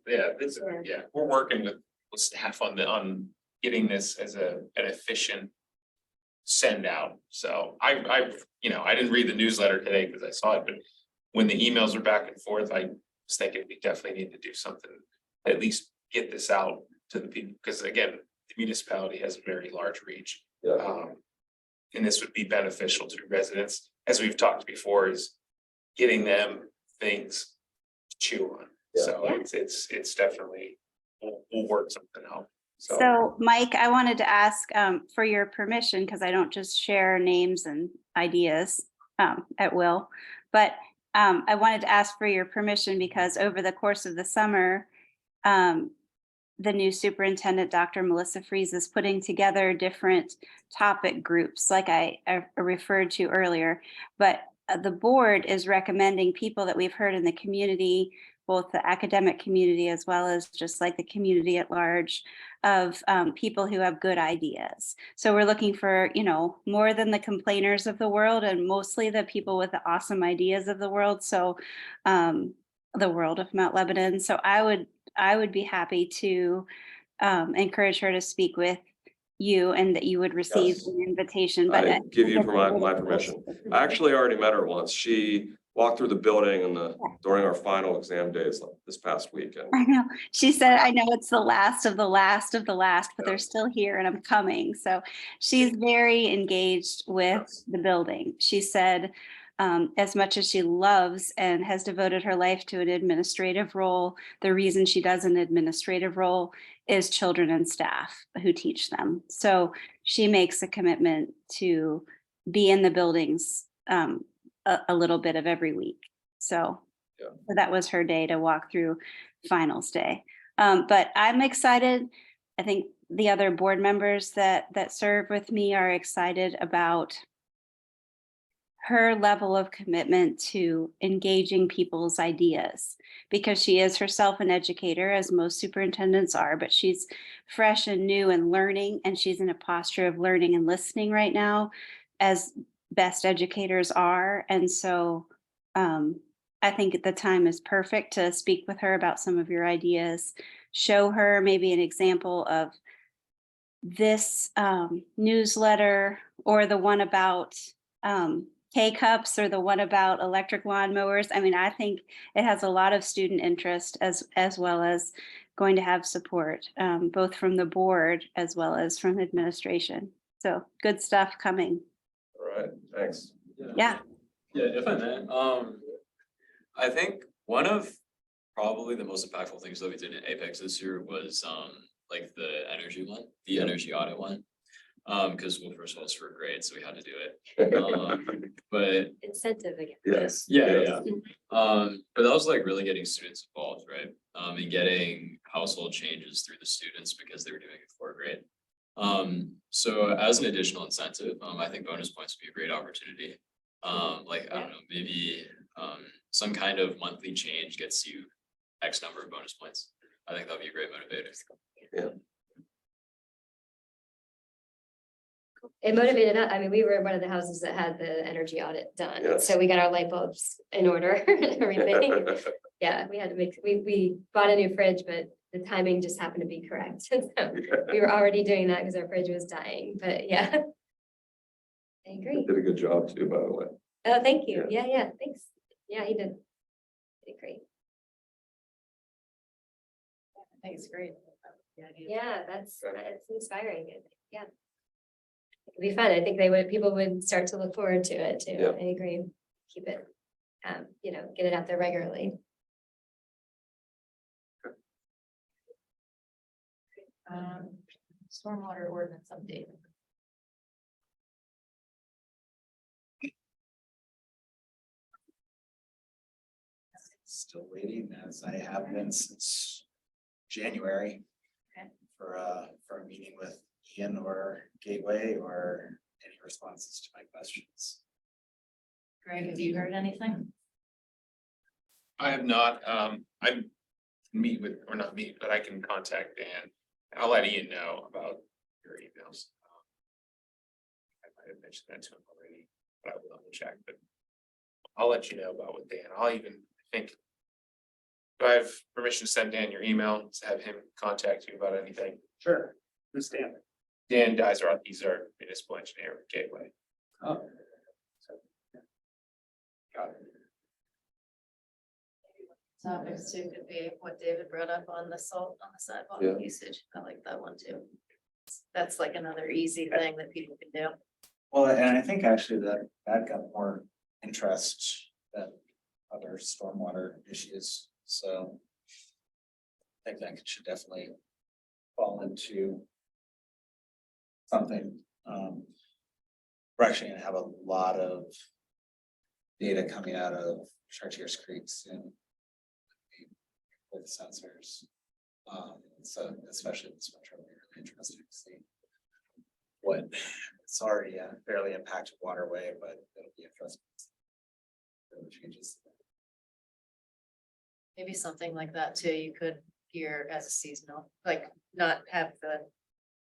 Yeah, we're working with staff on getting this as an efficient send out. So I didn't read the newsletter today because I saw it, but when the emails are back and forth, I was thinking we definitely need to do something, at least get this out to the people, because again, the municipality has a very large reach. Yeah. And this would be beneficial to residents, as we've talked before, is getting them things to chew on. Yeah. So it's definitely, we'll work something out. So Mike, I wanted to ask for your permission, because I don't just share names and ideas at will, but I wanted to ask for your permission because over the course of the summer, the new superintendent, Dr. Melissa Fries, is putting together different topic groups, like I referred to earlier. But the board is recommending people that we've heard in the community, both the academic community as well as just like the community at large, of people who have good ideas. So we're looking for, you know, more than the complainers of the world and mostly the people with the awesome ideas of the world. So the world of Mount Lebanon. So I would be happy to encourage her to speak with you and that you would receive Yes. an invitation. But I give you my permission. I actually already met her once. She walked through the building during our final exam days this past weekend. I know. She said, I know it's the last of the last of the last, but they're still here and I'm coming. So she's very engaged with Yes. the building. She said, as much as she loves and has devoted her life to an administrative role, the reason she does an administrative role is children and staff who teach them. So she makes a commitment to be in the buildings a little bit of every week. So Yeah. that was her day to walk through finals day. But I'm excited. I think the other board members that serve with me are excited about her level of commitment to engaging people's ideas, because she is herself an educator, as most superintendents are, but she's fresh and new and learning, and she's in a posture of learning and listening right now, as best educators are. And so I think the time is perfect to speak with her about some of your ideas, show her maybe an example of this newsletter or the one about K-cups or the one about electric lawnmowers. I mean, I think it has a lot of student interest as well as going to have support, both from the board as well as from administration. So good stuff coming. All right, thanks. Yeah. Yeah, if I may, I think one of probably the most impactful things that we did in Apex this year was like the energy one, the energy audit one. Because well, first of all, it's for grades, so we had to do it. But Incentive again. Yes. yeah. But that was like really getting students involved, right? And getting household changes through the students because they were doing it for grade. So as an additional incentive, I think bonus points would be a great opportunity. Like, I don't know, maybe some kind of monthly change gets you X number of bonus points. I think that'd be a great motivator. It motivated us. I mean, we were one of the houses that had the energy audit done. Yes. So we got our light bulbs in order and everything. Yeah, we had to make, we bought a new fridge, but the timing just happened to be correct. So we were already doing that because our fridge was dying, but yeah. I agree. Did a good job too, by the way. Oh, thank you. Yeah, thanks. Yeah, he did. He did great. I think it's great. Yeah, that's inspiring. Yeah. It'd be fun. I think people would start to look forward to it too. Yeah. I agree. Keep it, get it out there regularly. Stormwater ordinance update. Still waiting, as I have been since January. Okay. For a meeting with Ian or Gateway or any responses to my questions. Greg, have you heard anything? I have not, I meet with, or not meet, but I can contact Dan. I'll let Ian know about your emails. I might have mentioned that to him already, but I will double check, but I'll let you know about what Dan, I'll even think. Do I have permission to send Dan your email, to have him contact you about anything? Sure. Who's Dan? Dan Dizer, he's our municipal engineer at Gateway. Oh. Got it. Topics too could be what David brought up on the salt on the sidewalk Yeah. usage. I like that one too. That's like another easy thing that people can do. Well, and I think actually that got more interest than other stormwater issues, so. I think that should definitely fall into something. We're actually gonna have a lot of data coming out of Chartiers Creek soon. With sensors. So especially this winter, it'll be really interesting to see what, it's already a fairly impacted waterway, but it'll be interesting. to see the changes. Maybe something like that too, you could gear as a seasonal, like not have the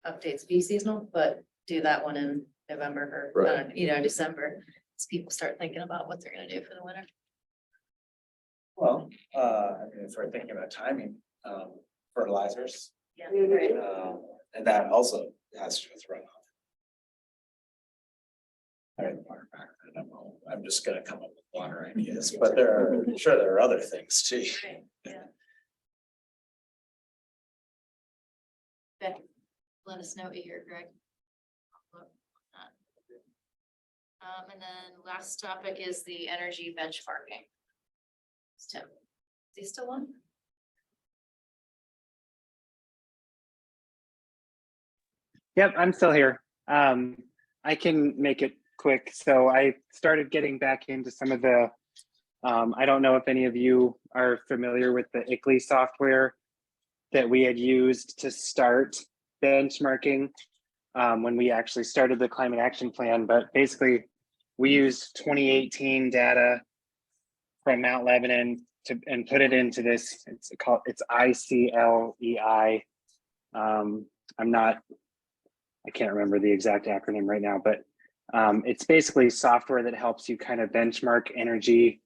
updates be seasonal, but do that one in November or, Right. December. As people start thinking about what they're gonna do for the winter. Well, I mean, if we're thinking about timing, fertilizers, Yeah. and that also has to do with runoff. I mean, water factor, I don't know, I'm just gonna come up with water ideas, but there are other things too. Right, yeah. Becky, let us know what you hear, Greg. And then last topic is the energy benchmarking. It's Tim, is he still on? Yep, I'm still here. I can make it quick. So I started getting back into some of the, I don't know if any of you are familiar with the ICLEI software that we had used to start benchmarking when we actually started the climate action plan. But basically, we used 2018 data from Mount Lebanon and put it into this. It's ICLEI. I can't remember the exact acronym right now, but it's basically software that helps you kind of benchmark energy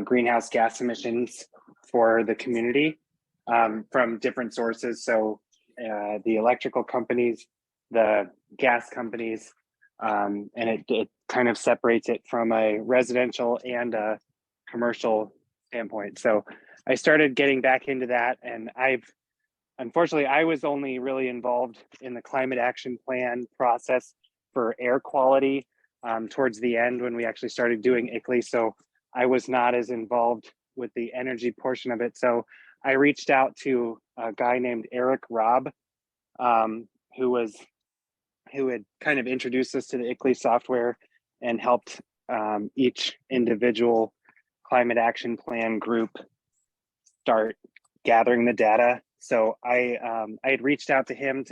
greenhouse gas emissions for the community from different sources. So the electrical companies, the gas companies, and it kind of separates it from a residential and a commercial standpoint. So I started getting back into that, and unfortunately, I was only really involved in the climate action plan process for air quality towards the end when we actually started doing ICLEI. So I was not as involved with the energy portion of it. So I reached out to a guy named Eric Robb, who had kind of introduced us to the ICLEI software and helped each individual climate action plan group start gathering the data. So I had reached out to him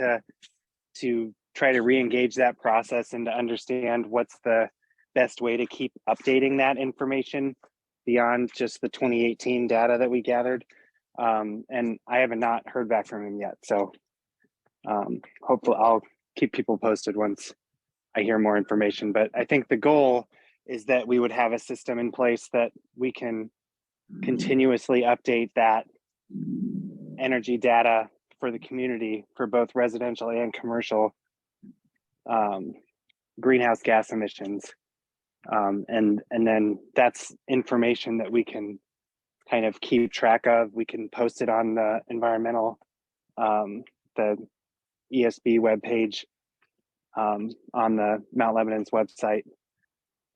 to try to re-engage that process and to understand what's the best way to keep updating that information beyond just the 2018 data that we gathered. And I have not heard back from him yet. So hopefully I'll keep people posted once I hear more information. But I think the goal is that we would have a system in place that we can continuously update that energy data for the community for both residential and commercial greenhouse gas emissions. And then that's information that we can kind of keep track of. We can post it on the environmental, the ESB webpage on the Mount Lebanon's website,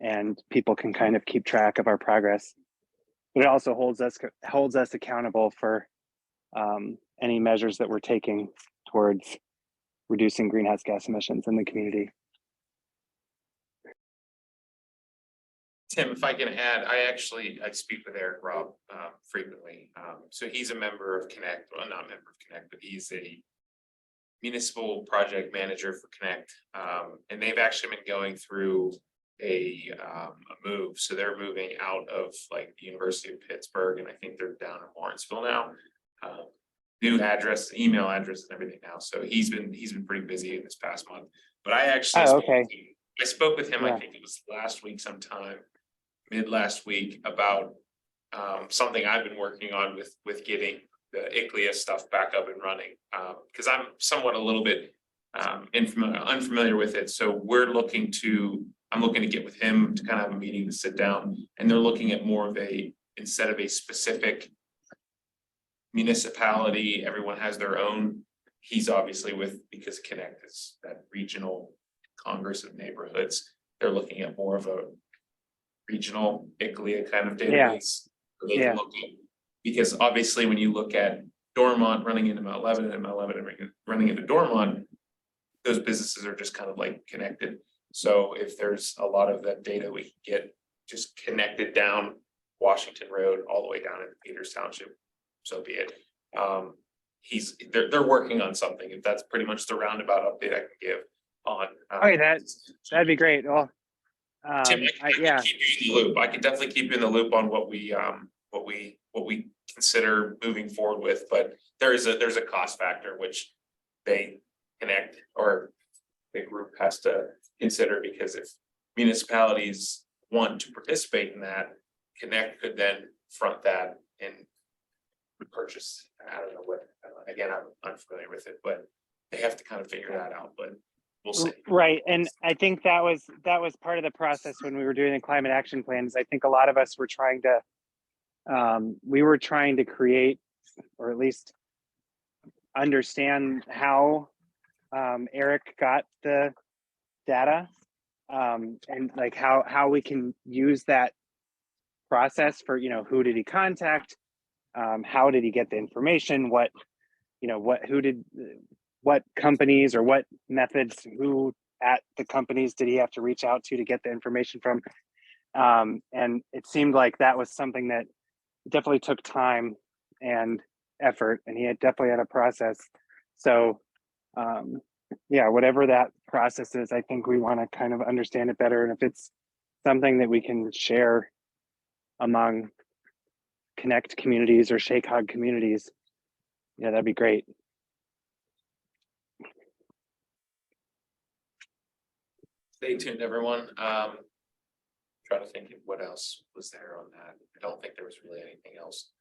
and people can kind of keep track of our progress. But it also holds us accountable for any measures that we're taking towards reducing greenhouse gas emissions in the community. Tim, if I can add, I speak with Eric Robb frequently. So he's a member of Connect, well, not a member of Connect, but he's a municipal project manager for Connect. And they've actually been going through a move. So they're moving out of like the University of Pittsburgh, and I think they're down in Lawrenceville now. New address, email address and everything now. So he's been pretty busy in this past month. But I actually spoke with him, Yeah. I think it was last week sometime, mid last week, about something I've been working on with getting the ICLEI stuff back up and running. Because I'm somewhat a little bit unfamiliar with it. So I'm looking to get with him to kind of have a meeting to sit down, and they're looking at more of instead of a specific municipality, everyone has their own. He's obviously because Connect is that regional Congress of neighborhoods. They're looking at more of a regional ICLEI kind of database. Where they can look at, because obviously when you look at Dormont running into Mount Lebanon and Mount Lebanon running into Dormont, those businesses are just kind of like connected. So if there's a lot of that data we can get just connected down Washington Road all the way down into Peters Township, so be it. they're working on something. If that's pretty much the roundabout update I can give on. Okay, that'd be great. Well, Tim, I can yeah, keep you in the loop. I can definitely keep you in the loop on what we consider moving forward with, but there's a cost factor which they connect or the group has to consider, because if municipalities want to participate in that, Connect could then front that and purchase. I don't know what, again, I'm unfamiliar with it, but they have to kind of figure that out, but we'll see. right. And I think that was part of the process when we were doing the climate action plans. I think a lot of us were trying to create, or at least understand how Eric got the data, and like how we can use that process for, who did he contact, how did he get the information, what companies or what methods, who at the companies did he have to reach out to get the information from, and it seemed like that was something that definitely took time and effort, and he definitely had a process. So yeah, whatever that process is, I think we want to kind of understand it better, and if it's something that we can share among Connect communities or Shake Hog communities, yeah, that'd be great. Stay tuned, everyone. Trying to think of what else was there on that. I don't think there was really anything else.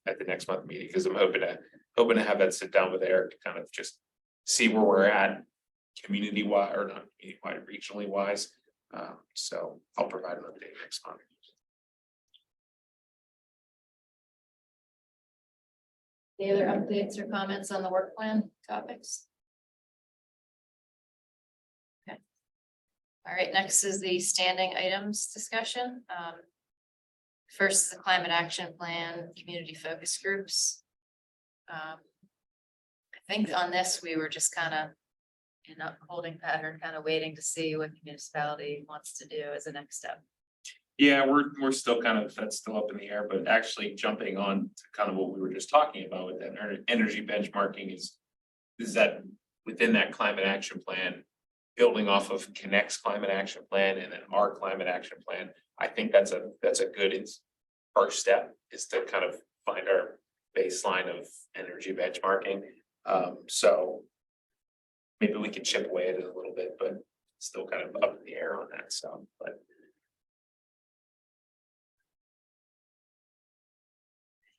At the next month meeting, because I'm hoping to have that sit down with Eric to kind of just see where we're at community wide, or not community wide, regionally wise. So I'll provide an update next month. Any other updates or comments on the work plan topics? Okay. All right, next is the standing items discussion. First is the climate action plan, community focus groups. I think on this, we were just kind of in a holding pattern, kind of waiting to see what the municipality wants to do as a next step. Yeah, we're still kind of, that's still up in the air, but actually jumping on to kind of what we were just talking about with that energy benchmarking is that within that climate action plan, building off of Connect's climate action plan and then our climate action plan, I think that's a good first step, is to kind of find our baseline of energy benchmarking. So maybe we can chip away at it a little bit, but still kind of up in the air on that. So, but.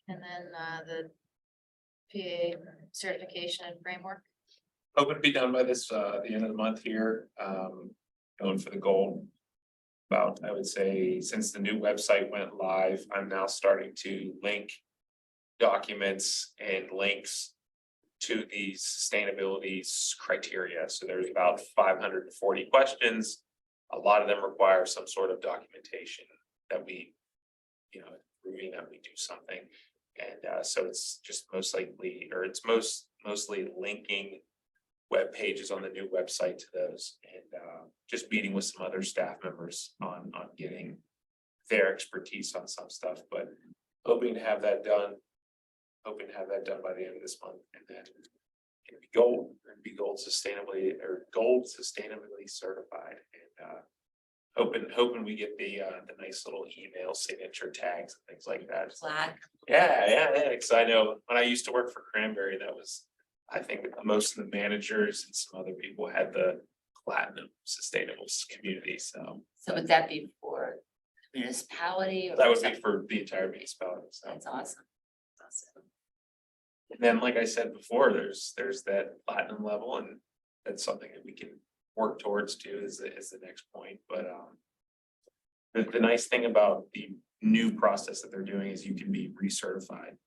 And then the PA certification and framework. Hoping to be done by this, the end of the month here, going for the goal. About, I would say, since the new website went live, I'm now starting to link documents and links to these sustainability criteria. So there's about 540 questions. A lot of them require some sort of documentation that we, proving that we do something. And so it's just most likely, or it's mostly linking web pages on the new website to those, and just meeting with some other staff members on getting their expertise on some stuff, but hoping to have that done by the end of this month, and then it'd be gold sustainably certified, and hoping we get the nice little email signature tags and things like that. Plaque. Yeah, because I know when I used to work for Cranberry, that was, I think most of the managers and some other people had the platinum sustainable community, so. So would that be for municipality? Or That would be something? for the entire municipality, so. That's awesome. Awesome. And then, like I said before, there's that platinum level, and that's something that we can work towards too, is the next point, but the nice thing about the new process that they're doing is you can be recertified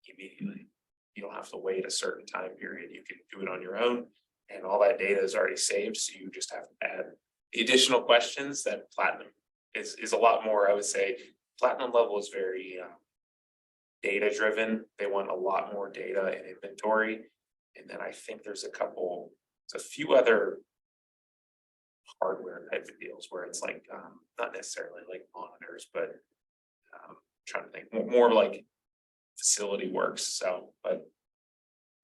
immediately. You don't have to wait a certain time period. You can do it on your own, and all that data is already saved. So you just have to add the additional questions. That platinum is a lot more, I would say. Platinum level is very data driven. They want a lot more data and inventory. And then I think there's a few other hardware type of deals where it's like, not necessarily like monitors, but trying to think more like facility works, so, but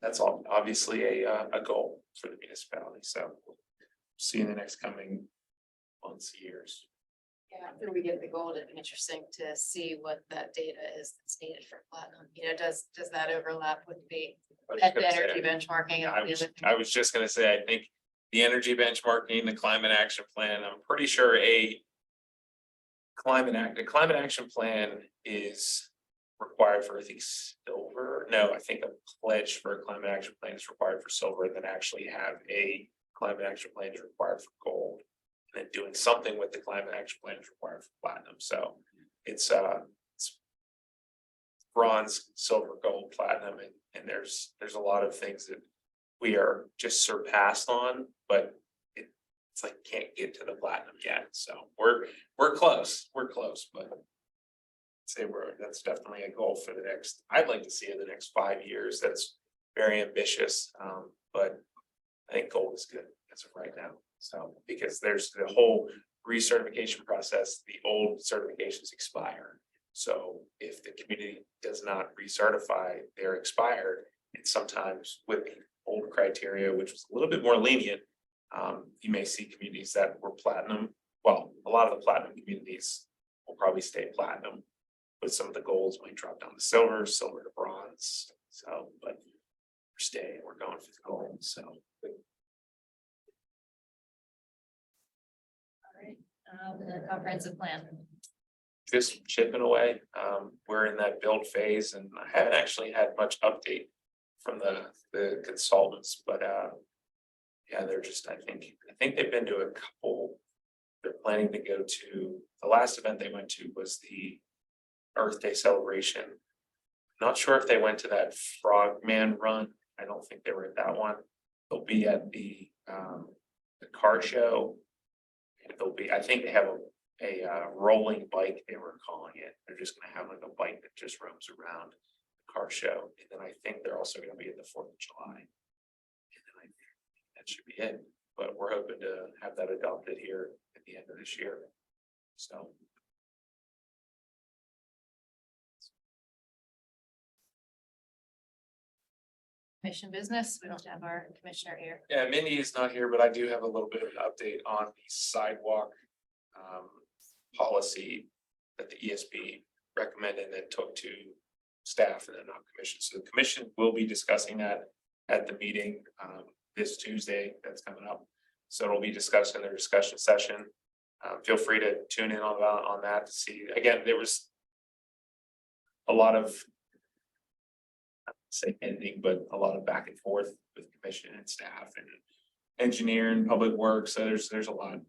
that's all obviously a goal for the municipality, so see in the next coming months, years. Yeah, after we get the goal, it'd be interesting to see what that data is that's needed for platinum. You know, does that overlap with the I was at the gonna say, energy benchmarking? I and the was, other I was just gonna say, I think the energy benchmarking, the climate action plan, I'm pretty sure a climate action plan is required for, I think, silver. No, I think a pledge for a climate action plan is required for silver, and then actually have a climate action plan is required for gold. And then doing something with the climate action plan is required for platinum, so it's bronze, silver, gold, platinum, and there's a lot of things that we are just surpassed on, but it's like can't get to the platinum yet, so we're close, but say that's definitely a goal for the next, I'd like to see in the next 5 years. That's very ambitious, but I think gold is good as of right now. So, because there's the whole recertification process, the old certifications expire. So if the community does not recertify, they're expired. And sometimes with the old criteria, which was a little bit more lenient, you may see communities that were platinum. Well, a lot of the platinum communities will probably stay platinum, but some of the golds might drop down to silver, silver to bronze. So, but we're staying, we're going for the gold, so. the comprehensive plan. Just chipping away. We're in that build phase and I haven't actually had much update from the consultants, but yeah, they're just, I think they've been to a couple. They're planning to go to, the last event they went to was the Earth Day celebration. Not sure if they went to that Frogman run. I don't think they were at that one. They'll be at the car show. And they'll be, I think they have a rolling bike, they were calling it. They're just gonna have like a bike that just roams around the car show. And then I think they're also gonna be at the 4th of July. And then I think that should be it, but we're hoping to have that adopted here at the end of this year. So. Commission business, we don't have our commissioner here. Yeah, Mindy is not here, but I do have a little bit of an update on the sidewalk policy that the ESB recommended and then took to staff and then not commission. So the commission will be discussing that at the meeting this Tuesday that's coming up. So it'll be discussed in their discussion session. Feel free to tune in on that to see. Again, there was a lot of say ending, but a lot of back and forth with commission and staff and engineer and public works. So there's a lot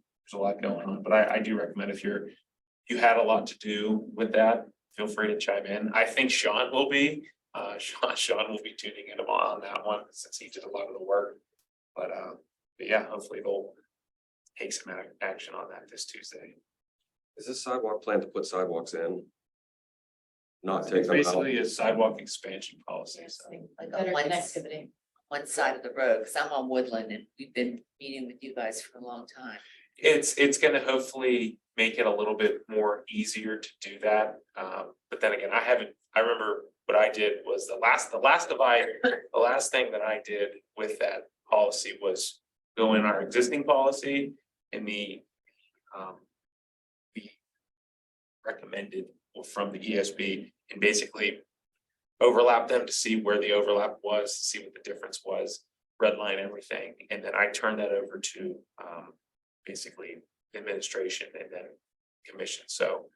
going on, but I do recommend if you had a lot to do with that, feel free to chime in. I think Sean will be, Sean will be tuning in on that one since he did a lot of the work. But yeah, hopefully they'll take some action on that this Tuesday. Is this sidewalk plan to put sidewalks in? Not take It's them out? basically a sidewalk expansion policy, so. Like Better on connectivity. one side of the road, because I'm on Woodland and we've been meeting with you guys for a long time. It's gonna hopefully make it a little bit more easier to do that. But then again, I remember what I did was the last thing that I did with that policy was go in our existing policy and the recommended from the ESB and basically overlap them to see where the overlap was, see what the difference was, redline everything, and then I turned that over to basically administration and then commission. So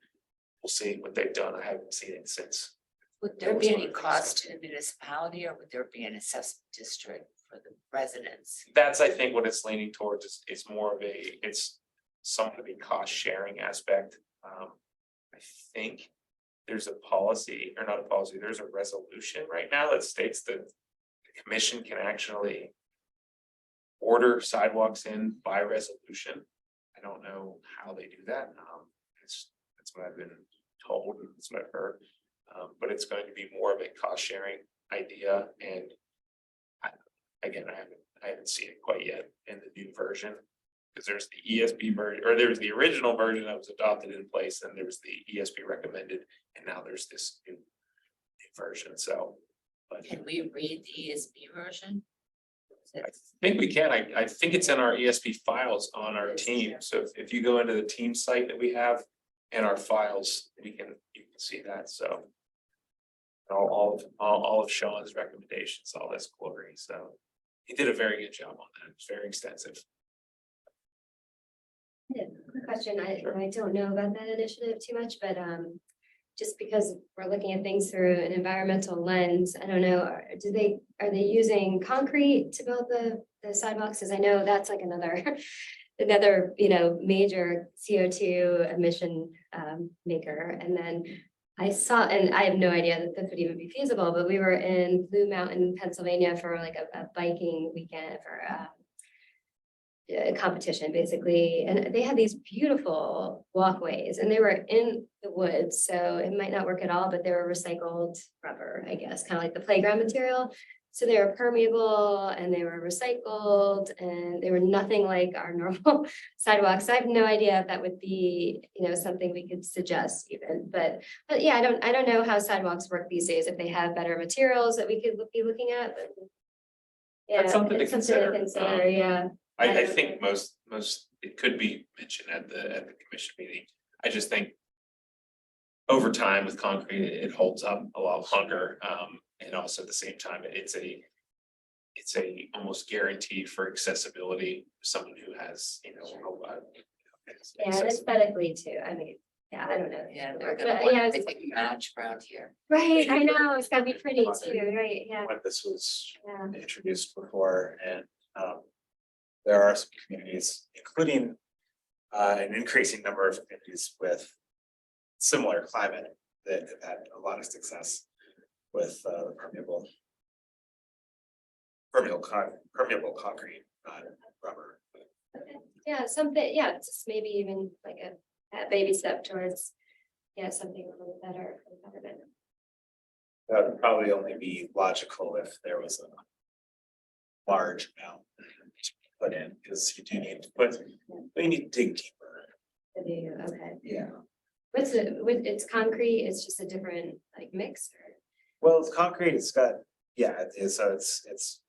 we'll see what they've done. I haven't seen it since. Would there be any cost to the municipality or would there be an assessment district for the residents? That's, I think, what it's leaning towards is more of it's somewhat of a cost sharing aspect. I think there's a policy, or not a policy, there's a resolution right now that states that the commission can actually order sidewalks in by resolution. I don't know how they do that. That's what I've been told, and that's what I've heard. But it's going to be more of a cost sharing idea, and I haven't seen it quite yet in the new version. Because there's the ESP version, or there's the original version that was adopted in place, and there was the ESP recommended, and now there's this new version, so. But Can we read the ESB version? I think we can. I think it's in our ESP files on our team. So if you go into the team site that we have in our files, you can see that. So all of Sean's recommendations, all this glory. So he did a very good job on that. It's very extensive. Yeah, quick question, I don't know about that initiative too much, but just because we're looking at things through an environmental lens, I don't know, are they using concrete to build the sidewalks? Cause I know that's like another major CO2 emission maker. And then I saw, and I have no idea that this would even be feasible, but we were in Blue Mountain, Pennsylvania for like a biking weekend for a competition basically, and they had these beautiful walkways and they were in the woods, so it might not work at all, but they were recycled rubber, I guess, kind of like the playground material. So they were permeable and they were recycled and they were nothing like our normal sidewalks. I have no idea if that would be, something we could suggest even, but yeah, I don't know how sidewalks work these days, if they have better materials that we could be looking at, but. Yeah, That's something to it's something to consider. consider, yeah. I think most, it could be mentioned at the commission meeting. I just think over time with concrete, it holds up a lot longer. And also at the same time, it's a almost guarantee for accessibility, someone who has, Yeah, and aesthetically too, I mean, yeah, I don't know. Yeah, we're But, gonna want yeah, everything to match around here. Right, I know, it's gotta be pretty too, right, yeah, When this was yeah. introduced before, and there are some communities, including an increasing number of communities with similar climate that have had a lot of success with permeable concrete, rubber. Okay. Yeah, something, yeah, just maybe even like a baby step towards, yeah, something a little better. That would probably only be logical if there was a large amount to put in, because you do need to you need to dig deeper. Okay, Yeah. what's it, it's concrete, it's just a different like mix or? Well, it's concrete, it's got, yeah, so it's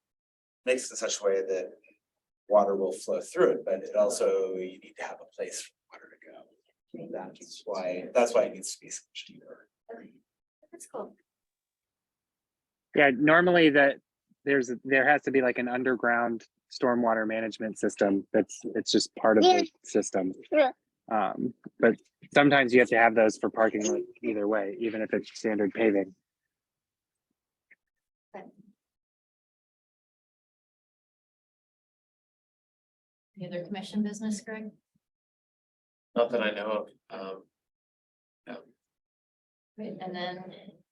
mixed in such a way that water will flow through it, but it also, you need to have a place for water to go. That's why it needs to be so much deeper. Okay, that's cool. Yeah, normally there has to be like an underground stormwater management system it's just part of the system. But sometimes you have to have those for parking lot either way, even if it's standard paving. Any other commission business, Greg? Not that I know of. Right, and then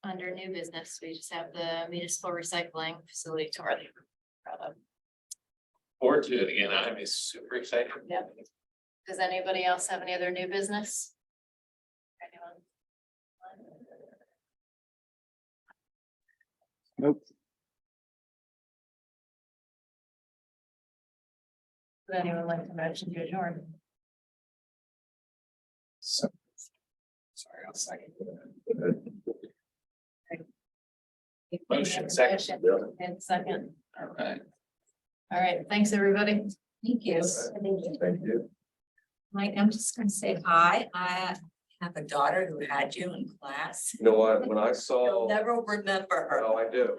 under new business, we just have the municipal recycling facility tour. that we're proud of. Forward to it again. I'm super excited. Yep. Does anybody else have any other new business? Anyone? Nope. Would anyone like to motion to adjourn? So, sorry, I'll second. Motion, second. And second. All right. All right, thanks, everybody. Thank you. Thank you. Thank you. Mike, I'm just gonna say hi. I have a daughter who had you in class. You know what, when I You'll saw, never remember her. oh, I do.